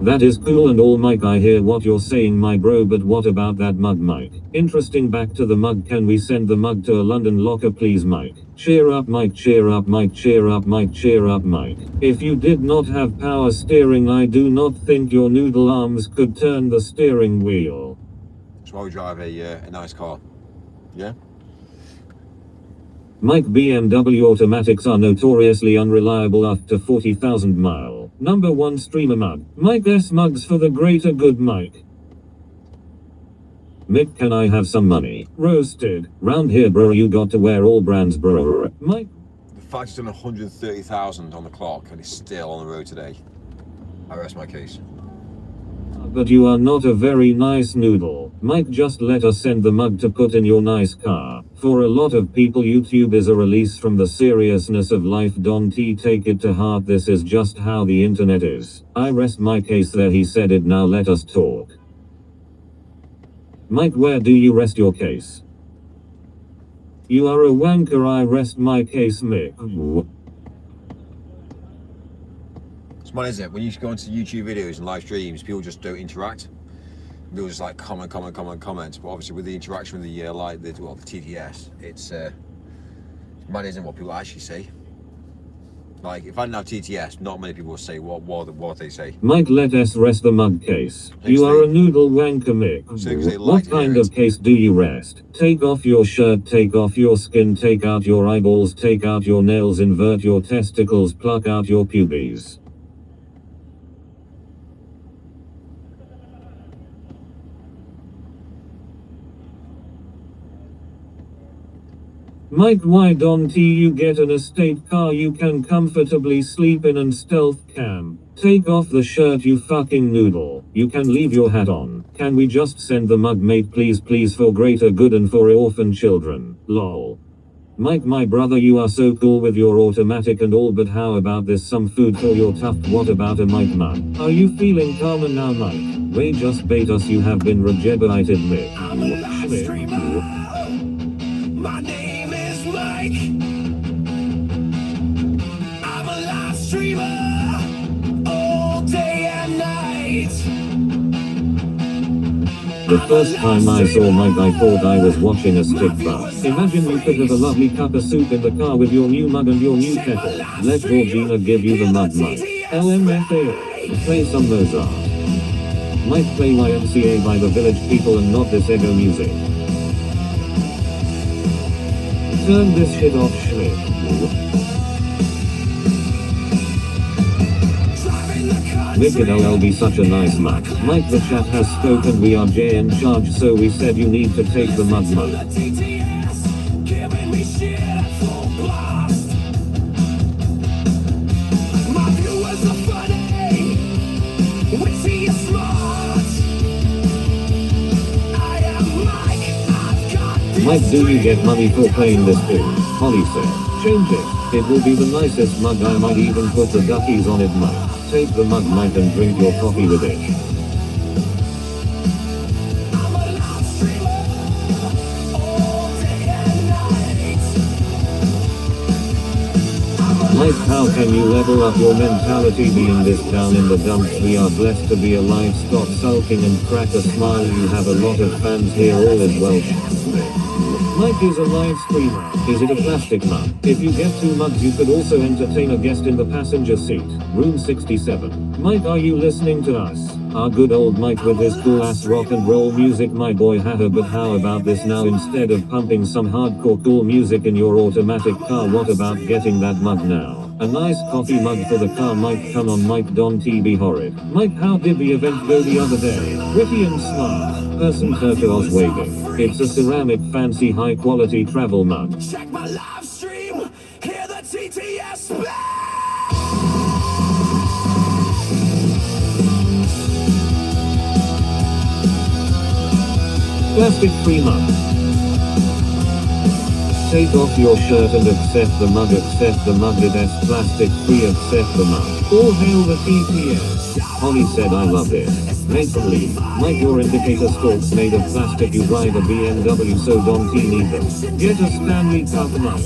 That is cool and all, Mike. I hear what you're saying, my bro, but what about that mug, Mike? Interesting. Back to the mug. Can we send the mug to a London locker, please, Mike? Cheer up, Mike. Cheer up, Mike. Cheer up, Mike. Cheer up, Mike. If you did not have power steering, I do not think your noodle arms could turn the steering wheel. That's why we drive a nice car. Yeah? Mike, BMW automatics are notoriously unreliable after 40,000 mile. Number 1 streamer mug. Mike S mugs for the greater good, Mike. Mick, can I have some money? Roasted. Round here, bro, you got to wear all brands, bro. Mike. The fact it's done 130,000 on the clock and it's still on the road today. I rest my case. But you are not a very nice noodle. Mike, just let us send the mug to put in your nice car. For a lot of people, YouTube is a release from the seriousness of life. Don T, take it to heart. This is just how the internet is. I rest my case there. He said it. Now let us talk. Mike, where do you rest your case? You are a wanker. I rest my case, Mick. It's mad, isn't it? When you go into YouTube videos and live streams, people just don't interact. People just like comment. But obviously, with the interaction with the the TTS, it's mad, isn't it, what people actually say? Like, if I didn't have TTS, not many people would say what they say. Mike, let us rest the mug case. You are a noodle wanker, Mick. What kind of case do you rest? Take off your shirt, take off your skin, take out your eyeballs, take out your nails, invert your testicles, pluck out your pubes. Mike, why don't you get an estate car you can comfortably sleep in and stealth cam? Take off the shirt, you fucking noodle. You can leave your hat on. Can we just send the mug, mate, please, for greater good and for orphan children? Lol. Mike, my brother, you are so cool with your automatic and all, but how about this? Some food for your tuft. What about a Mike mug? Are you feeling calmer now, Mike? Wait, just bait us. You have been regenerated, Mick. I'm a live streamer. My name is Mike. I'm a live streamer all day and night. The first time I saw Mike I thought I was watching a stick butt. Imagine you could have a lovely cup of soup in the car with your new mug and your new kettle. Let Georgina give you the mug. LMFAO. Play some Mozart. Mike play YMCA by the Village People and not this ego music. Turn this shit off, Schmidt. Make it LL be such a nice mug. Mike, the chat has spoken, we are J in charge, so we said you need to take the mug. Mike, do you get money for playing this too? Holly said. Change it. It will be the nicest mug. I might even put the duckies on it, Mike. Take the mug, Mike, and drink your coffee with it. Mike, how can you level up your mentality being this down in the dumps? We are blessed to be alive. Stop sulking and crack a smile. You have a lot of fans here. All is well. Mike is a live streamer. Is it a plastic mug? If you get 2 mugs you could also entertain a guest in the passenger seat. Room 67. Mike, are you listening to us? Our good old Mike with his cool ass rock and roll music, my boy. Haha, but how about this now? Instead of pumping some hardcore cool music in your automatic car, what about getting that mug now? A nice coffee mug for the car, Mike. Come on, Mike, don't be horrid. Mike, how did the event go the other day? Witty and smart. Person turtles waving. It's a ceramic fancy high quality travel mug. Check my live stream, hear the TTS Plastic free mug. Take off your shirt and accept the mug. Accept the mug. It is plastic free. Accept the mug. All hail the TTS. Holly said I love it. Nathan Lee. Mike, your indicator stalks made of plastic. You drive a BMW, so don't need them. Get a Stanley Cup mug.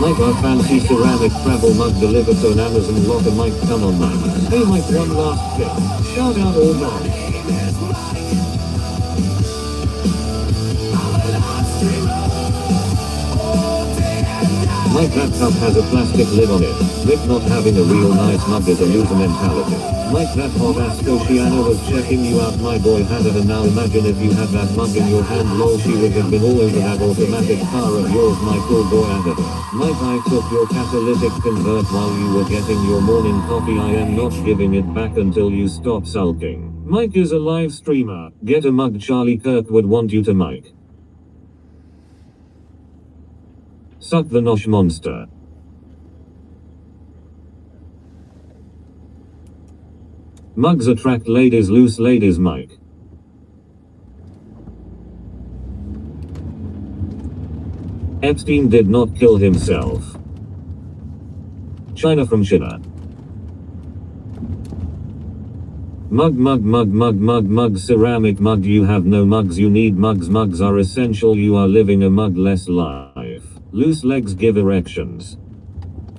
Mike, our fancy ceramic travel mug delivered to an Amazon locker. Mike, come on, Mike. Hey Mike, one last thing. Shout out all Mike. Mike, that cup has a plastic lid on it. Rick, not having a real nice mug is a loser mentality. Mike, that hot ass Scotiana was checking you out, my boy. And now imagine if you had that mug in your hand, lol, she would have been all over that automatic car of yours, my cool boy. Mike, I took your catalytic convert while you were getting your morning coffee. I am not giving it back until you stop sulking. Mike is a live streamer. Get a mug. Charlie Kirk would want you to, Mike. Suck the nosh monster. Mugs attract ladies. Loose ladies, Mike. Epstein did not kill himself. China from China. Mug, ceramic mug. You have no mugs, you need mugs. Mugs are essential. You are living a mug-less life. Loose legs give erections.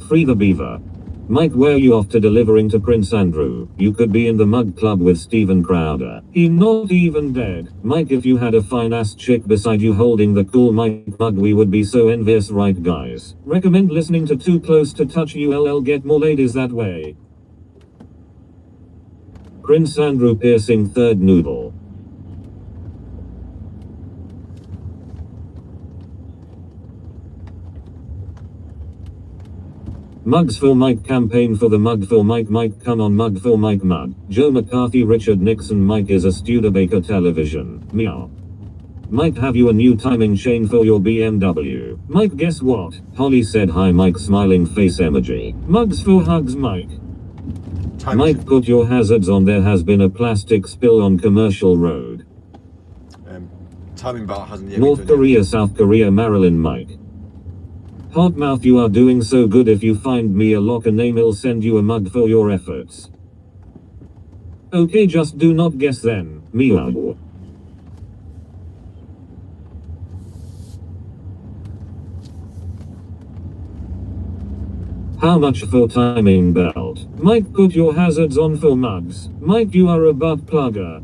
Free the beaver. Mike, where you off to? Delivering to Prince Andrew. You could be in the mug club with Steven Crowder. He not even dead. Mike, if you had a fine ass chick beside you holding the cool Mike mug, we would be so envious, right guys? Recommend listening to Too Close to Touch. ULL, get more ladies that way. Prince Andrew piercing third noodle. Mugs for Mike, campaign for the mug for Mike. Mike, come on, mug for Mike mug. Joe McCarthy, Richard Nixon. Mike is a Studebaker television. Meow. Mike, have you a new timing chain for your BMW? Mike, guess what? Holly said hi. Mike, smiling face emoji. Mugs for hugs, Mike. Mike, put your hazards on. There has been a plastic spill on Commercial Road. Timing bar hasn't yet North Korea, South Korea, Maryland. Mike. Hot mouth, you are doing so good. If you find me a locker name, I'll send you a mug for your efforts. Okay, just do not guess then. Meow. How much for timing belt? Mike, put your hazards on for mugs. Mike, you are a butt plugger.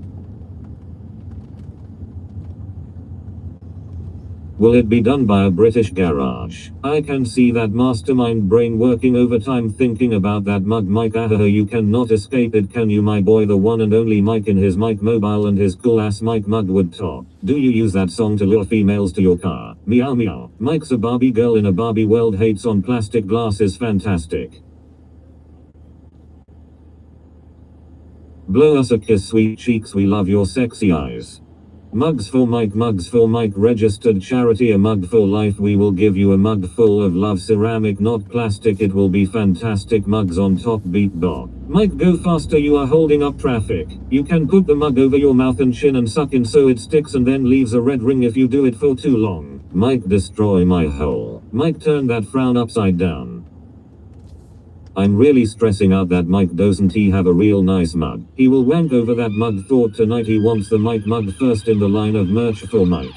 Will it be done by a British garage? I can see that mastermind brain working overtime thinking about that mug, Mike. You cannot escape it, can you, my boy? The one and only Mike in his Mike Mobile and his cool ass Mike mug would top. Do you use that song to lure females to your car? Meow meow. Mike's a Barbie girl in a Barbie world, hates on plastic glass is fantastic. Blow us a kiss, sweet cheeks, we love your sexy eyes. Mugs for Mike, registered charity. A mug for life, we will give you a mug full of love, ceramic not plastic, it will be fantastic. Mugs on top, beat dog. Mike, go faster, you are holding up traffic. You can put the mug over your mouth and chin and suck in so it sticks and then leaves a red ring if you do it for too long. Mike, destroy my hole. Mike, turn that frown upside down. I'm really stressing out that Mike doesn't he have a real nice mug. He will wank over that mug. Thought tonight he wants the Mike mug first in the line of merch for Mike.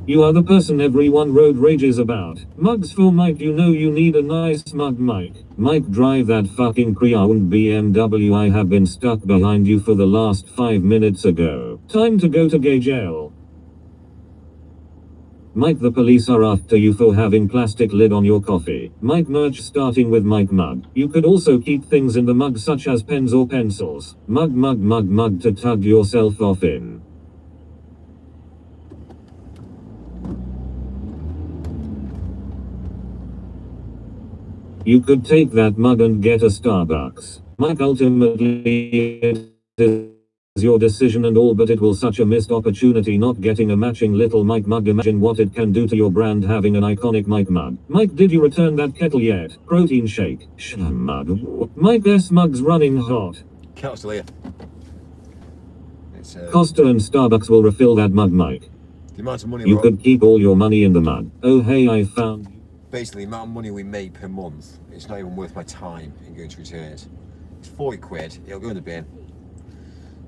You are the person everyone road rages about. Mugs for Mike, you know you need a nice mug, Mike. Mike, drive that fucking pre-owned BMW. I have been stuck behind you for the last 5 minutes ago. Time to go to gay jail. Mike, the police are after you for having plastic lid on your coffee. Mike, merch starting with Mike mug. You could also keep things in the mug such as pens or pencils. Mug to tug yourself off in. You could take that mug and get a Starbucks. Mike, ultimately it is your decision and all, but it will such a missed opportunity not getting a matching little Mike mug. Imagine what it can do to your brand having an iconic Mike mug. Mike, did you return that kettle yet? Protein shake. Mug. Mike, S mug's running hot. Kettle's still here. It's Costa and Starbucks will refill that mug, Mike. the amount of money You could keep all your money in the mug. Oh hey, I found you. basically the amount of money we make per month. It's not even worth my time in going to return it. It's 40 quid. It'll go in the bin.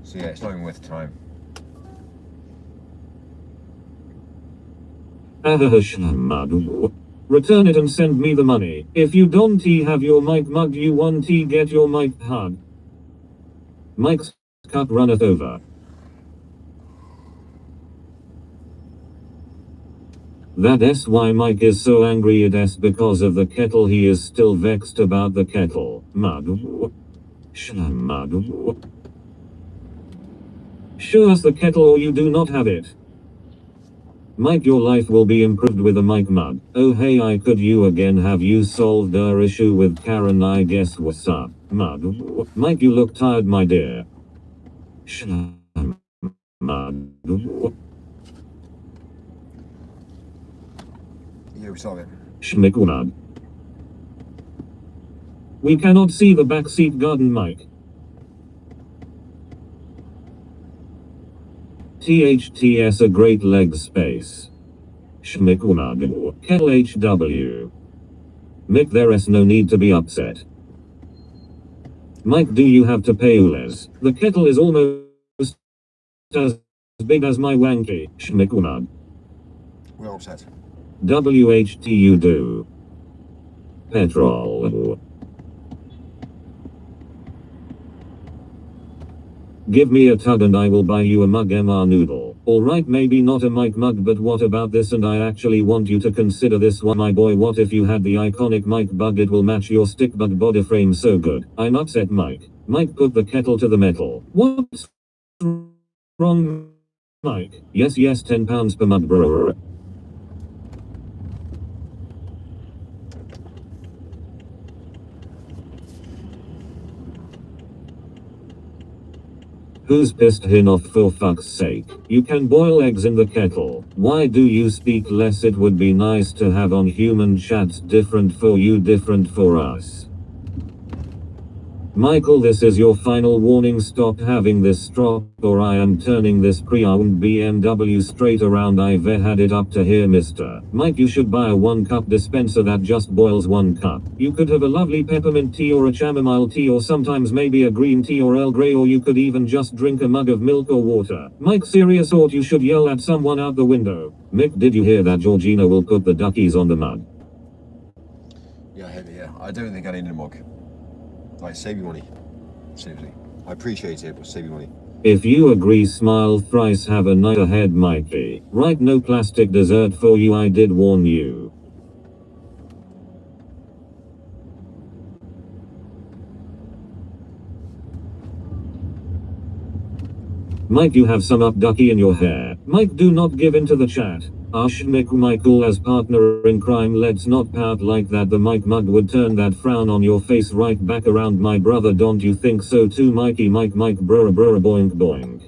So yeah, it's not even worth the time. Return it and send me the money. If you don't have your Mike mug, you won't get your Mike hug. Mike's cup runneth over. That is why Mike is so angry. It is because of the kettle. He is still vexed about the kettle. Mud. Show us the kettle or you do not have it. Mike, your life will be improved with a Mike mug. Oh hey, I could you again. Have you solved our issue with Karen? I guess what's up. Mud. Mike, you look tired, my dear. Mud. Yeah, we solve it. Schmickelmud. We cannot see the backseat garden, Mike. THTS a great leg space. Schmickelmud. Kettle HW. Mick, there is no need to be upset. Mike, do you have to pay Ules? The kettle is almost as big as my wanky. Schmickelmud. We're all upset. WHT you do. Petrol. Give me a tug and I will buy you a mug MR noodle. Alright, maybe not a Mike mug, but what about this? And I actually want you to consider this one, my boy. What if you had the iconic Mike bug? It will match your stick bug body frame so good. I'm upset, Mike. Mike, put the kettle to the metal. What's wrong, Mike? Yes, £10 per mug, bro. Who's pissed him off, for fuck's sake? You can boil eggs in the kettle. Why do you speak less? It would be nice to have on human chats. Different for you, different for us. Michael, this is your final warning. Stop having this strop, or I am turning this pre-owned BMW straight around. I've had it up to here, mister. Mike, you should buy a 1-cup dispenser that just boils 1 cup. You could have a lovely peppermint tea or a chamomile tea, or sometimes maybe a green tea or Earl Grey, or you could even just drink a mug of milk or water. Mike, serious, or you should yell at someone out the window. Mick, did you hear that? Georgina will put the duckies on the mug. Yeah, I hear me, yeah. I don't think I need a mug. Like, save your money. Seriously. I appreciate it, but save your money. If you agree, smile thrice. Have a night ahead, Mikey. Right, no plastic dessert for you. I did warn you. Mike, you have some up ducky in your hair. Mike, do not give in to the chat. Mick, Michael as partner in crime, let's not pout like that. The Mike mug would turn that frown on your face right back around, my brother. Don't you think so too, Mikey? Mike brr boink boink.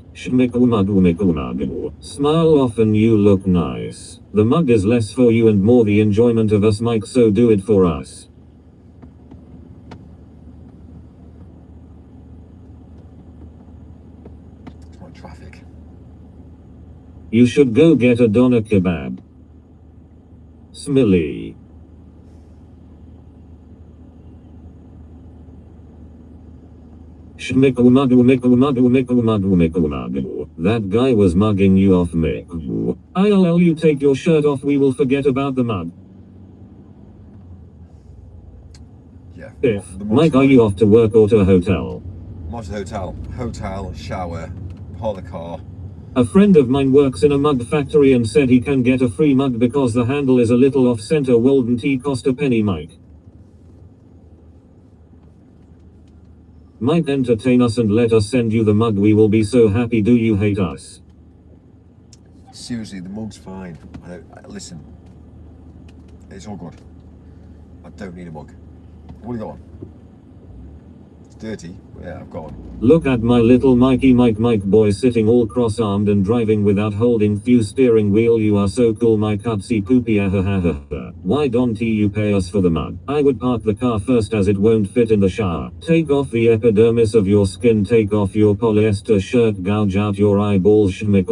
Smile often, you look nice. The mug is less for you and more the enjoyment of us, Mike, so do it for us. It's my traffic. You should go get a doner kebab. Smiley. That guy was mugging you off, Mick. ILL, you take your shirt off, we will forget about the mug. Yeah. If, Mike, are you off to work or to a hotel? I'm off to the hotel. Hotel, shower, park the car. A friend of mine works in a mug factory and said he can get a free mug because the handle is a little off center. Walden tea cost a penny, Mike. Might entertain us and let us send you the mug. We will be so happy. Do you hate us? Seriously, the mug's fine. Listen, it's all good. I don't need a mug. What do you got on? It's dirty, but yeah, I've got one. Look at my little Mikey Mike boy sitting all cross-armed and driving without holding few steering wheel. You are so cool, my cutsy poopy. Why don't you pay us for the mug? I would park the car first as it won't fit in the shower. Take off the epidermis of your skin, take off your polyester shirt, gouge out your eyeballs. Mike,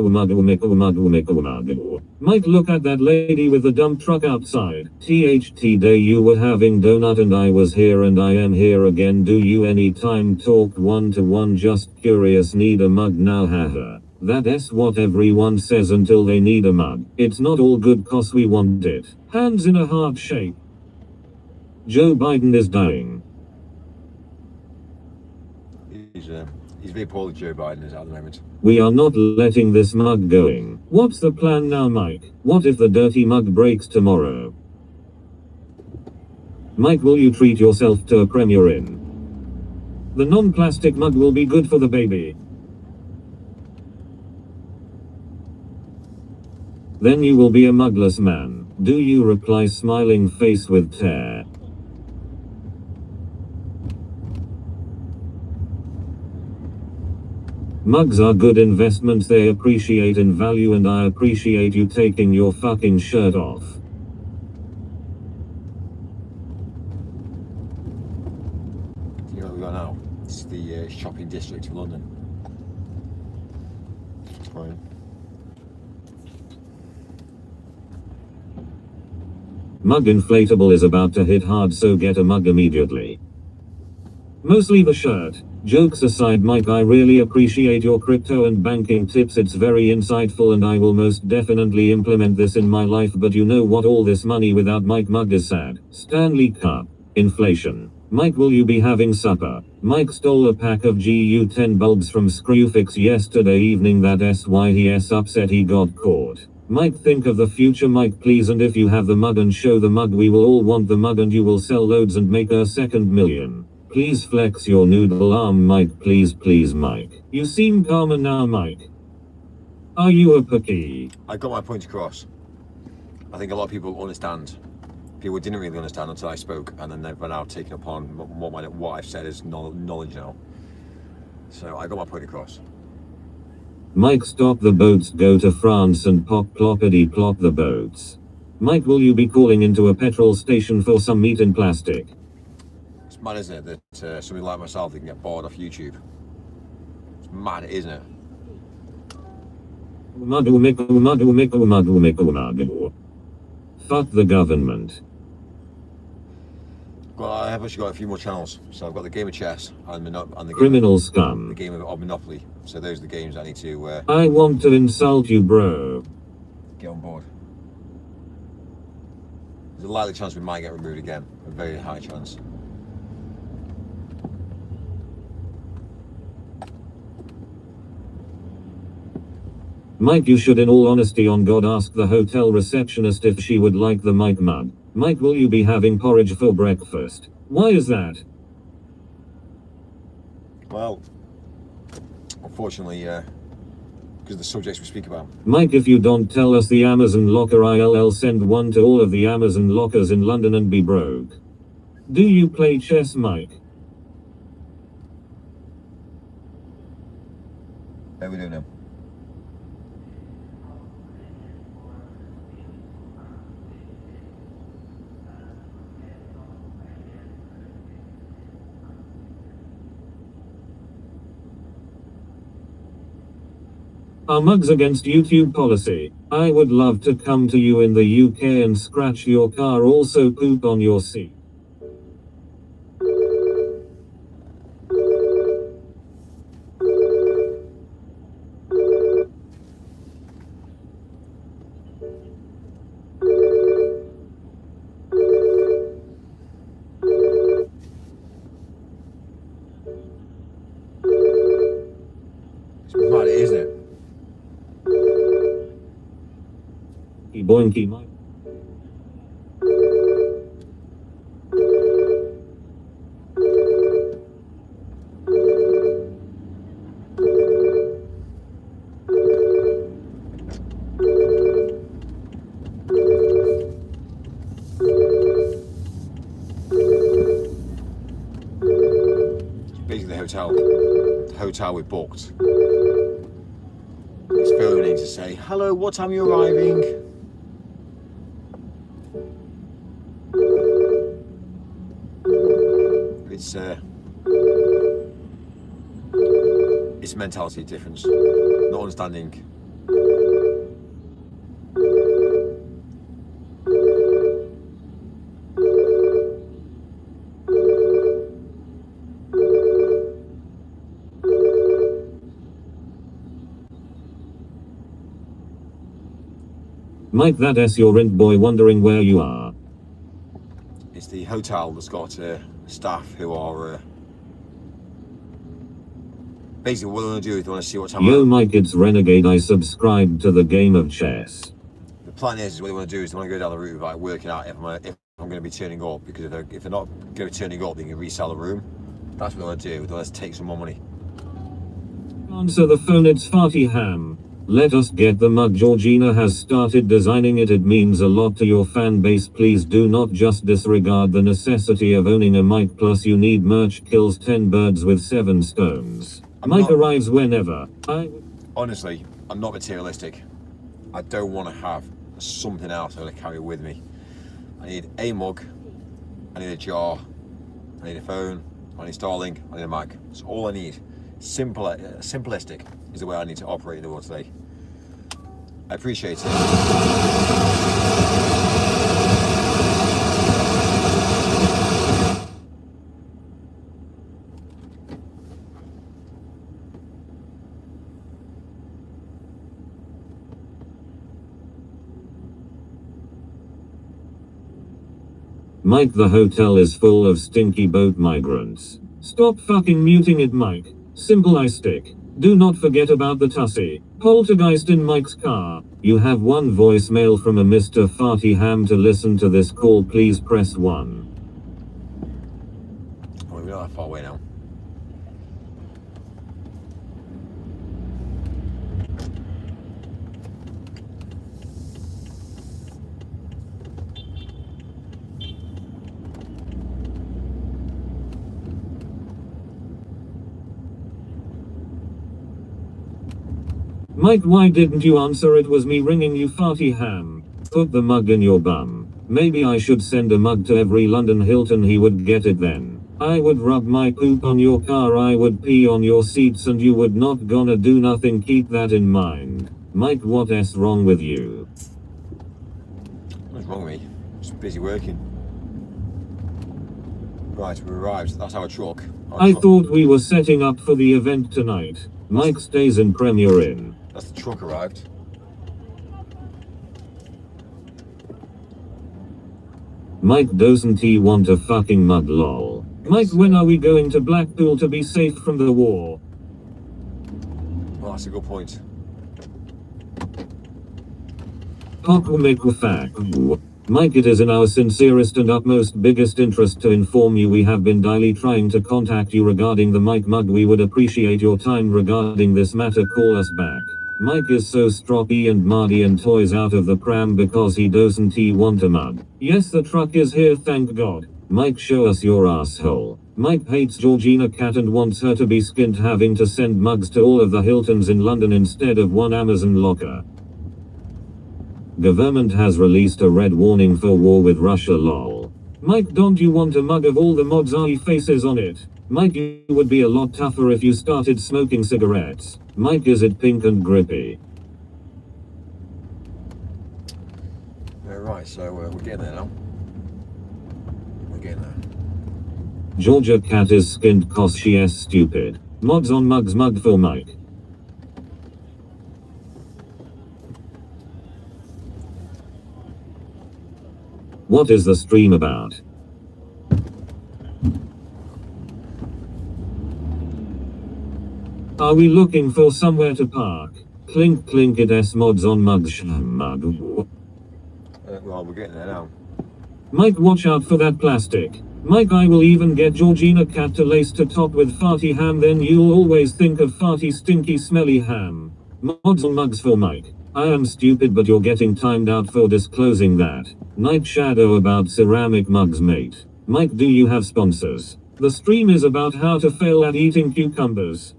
look at that lady with the dump truck outside. THT day, you were having donut and I was here and I am here again. Do you anytime talk 1-to-1? Just curious, need a mug now, haha. That's what everyone says until they need a mug. It's not all good cause we want it. Hands in a heart shape. Joe Biden is dying. He's very poorly, Joe Biden is at the moment. We are not letting this mug going. What's the plan now, Mike? What if the dirty mug breaks tomorrow? Mike, will you treat yourself to a Premier Inn? The non-plastic mug will be good for the baby. Then you will be a mugless man. Do you reply, smiling face with tear? Mugs are good investments, they appreciate in value and I appreciate you taking your fucking shirt off. You know what we got now? It's the shopping district of London. It's fine. Mug inflatable is about to hit hard, so get a mug immediately. Mostly the shirt. Jokes aside, Mike, I really appreciate your crypto and banking tips. It's very insightful and I will most definitely implement this in my life. But you know what? All this money without Mike mug is sad. Stanley Cup. Inflation. Mike, will you be having supper? Mike stole a pack of GU10 bulbs from Screwfix yesterday evening. That's why he's upset he got caught. Mike, think of the future, Mike, please. And if you have the mug and show the mug, we will all want the mug and you will sell loads and make a second million. Please flex your noodle arm, Mike, please, Mike. You seem calmer now, Mike. Are you a pookie? I got my point across. I think a lot of people understand. People didn't really understand until I spoke, and then they've now taken upon what I've said as knowledge now. So I got my point across. Mike, stop the boats, go to France and pop ploppity plop the boats. Mike, will you be calling into a petrol station for some meat in plastic? mad, isn't it, that somebody like myself that can get bored off YouTube? It's mad, isn't it? Fuck the government. Well, I have actually got a few more channels. So I've got the game of chess and the Criminal the scum. game of Monopoly. So those are the games I need to I want to insult you, bro. get on board. There's a likely chance we might get removed again. A very high chance. Mike, you should in all honesty on God ask the hotel receptionist if she would like the Mike mug. Mike, will you be having porridge for breakfast? Why is that? Well, unfortunately, because of the subjects we speak about. Mike, if you don't tell us the Amazon locker, I'll send one to all of the Amazon lockers in London and be broke. Do you play chess, Mike? How we doing now? Are mugs against YouTube policy? I would love to come to you in the UK and scratch your car, also poop on your seat. It's mad, isn't it? Boinky Mike. Basically the hotel we booked. It's phoning to say, hello, what time are you arriving? It's mentality difference, not understanding. Mike, that's your rent boy wondering where you are. It's the hotel that's got staff who are basically what they want to do is they want to see what's happening. Yo Mike, it's Renegade. I subscribed to the game of chess. The plan is what they want to do is they want to go down the route of like working out if I'm going to be turning up, because if they're not going to be turning up, they can resell the room. That's what they want to do. Let's take some more money. Answer the phone, it's Farty Ham. Let us get the mug. Georgina has started designing it. It means a lot to your fan base. Please do not just disregard the necessity of owning a mic, plus you need merch. Kills 10 birds with 7 stones. Mike arrives whenever. Honestly, I'm not materialistic. I don't want to have something else I'm going to carry with me. I need a mug, I need a jar, I need a phone, I need Starlink, I need a mic. That's all I need. Simplistic is the way I need to operate in the world today. I appreciate it. Mike, the hotel is full of stinky boat migrants. Stop fucking muting it, Mike. Simple I stick. Do not forget about the Tussie. Poltergeist in Mike's car. You have one voicemail from a Mr. Farty Ham. To listen to this call, please press 1. Oh, we're not that far away now. Mike, why didn't you answer? It was me ringing you, Farty Ham. Put the mug in your bum. Maybe I should send a mug to every London Hilton, he would get it then. I would rub my poop on your car, I would pee on your seats, and you would not gonna do nothing. Keep that in mind. Mike, what's wrong with you? What's wrong with me? Just busy working. Right, we arrived. That's our truck. I thought we were setting up for the event tonight. Mike stays in Premier Inn. That's the truck arrived. Mike, doesn't he want a fucking mug, lol? Mike, when are we going to Blackpool to be safe from the war? Well, that's a good point. Mike, it is in our sincerest and utmost biggest interest to inform you we have been daily trying to contact you regarding the Mike mug. We would appreciate your time regarding this matter. Call us back. Mike is so stroppy and mardy and toys out of the pram because he doesn't he want a mug. Yes, the truck is here, thank God. Mike, show us your asshole. Mike hates Georgina Cat and wants her to be skint, having to send mugs to all of the Hiltons in London instead of one Amazon locker. Government has released a red warning for war with Russia, lol. Mike, don't you want a mug of all the mods' eye faces on it? Mike, you would be a lot tougher if you started smoking cigarettes. Mike, is it pink and grippy? Right, so we're getting there now. We're getting there. Georgia Cat is skinned cause she is stupid. Mods on mugs, mug for Mike. What is the stream about? Are we looking for somewhere to park? Clink clink it s mods on mugs mug. Well, we're getting there now. Mike, watch out for that plastic. Mike, I will even get Georgina Cat to lace to top with farty ham, then you'll always think of farty stinky smelly ham. Mods on mugs for Mike. I am stupid, but you're getting timed out for disclosing that. Night Shadow about ceramic mugs, mate. Mike, do you have sponsors? The stream is about how to fail at eating cucumbers.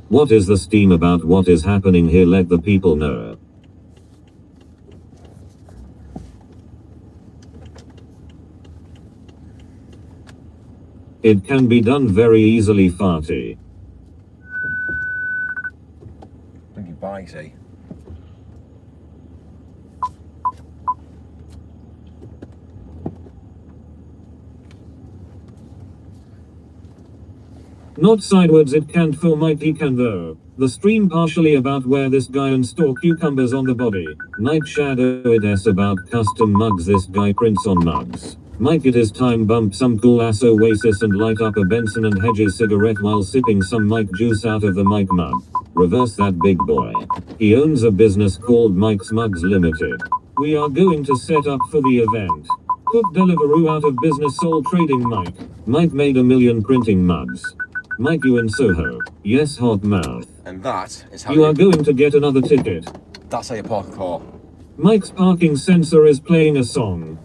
What is the steam about? What is happening here? Let the people know. It can be done very easily, farty. Thank you, bye, see. Not sideways, it can't for Mike, he can though. The stream partially about where this guy and store cucumbers on the body. Night Shadow it s about custom mugs, this guy prints on mugs. Mike, it is time bump some cool ass Oasis and light up a Benson and Hedges cigarette while sipping some Mike juice out of the Mike mug. Reverse that, big boy. He owns a business called Mike's Mugs Limited. We are going to set up for the event. Put Deliveroo out of business, sole trading Mike. Mike made $1 million printing mugs. Mike, you in Soho. Yes, hot mouth. And that is how You are going to get another ticket. That's how you park a car. Mike's parking sensor is playing a song.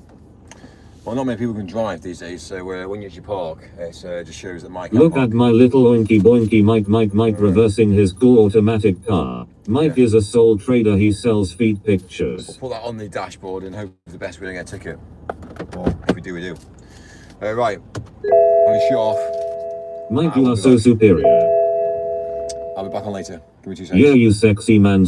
Well, not many people can drive these days, so when you actually park, it just shows that Mike. Look at my little oinky boinky Mike reversing his cool automatic car. Mike is a sole trader, he sells feet pictures. Put that on the dashboard and hope for the best we don't get a ticket. Well, if we do, we do. Right, I'm gonna shoot off. Mike, you are so superior. I'll be back on later. Give me 2 seconds. Yeah, you sexy man,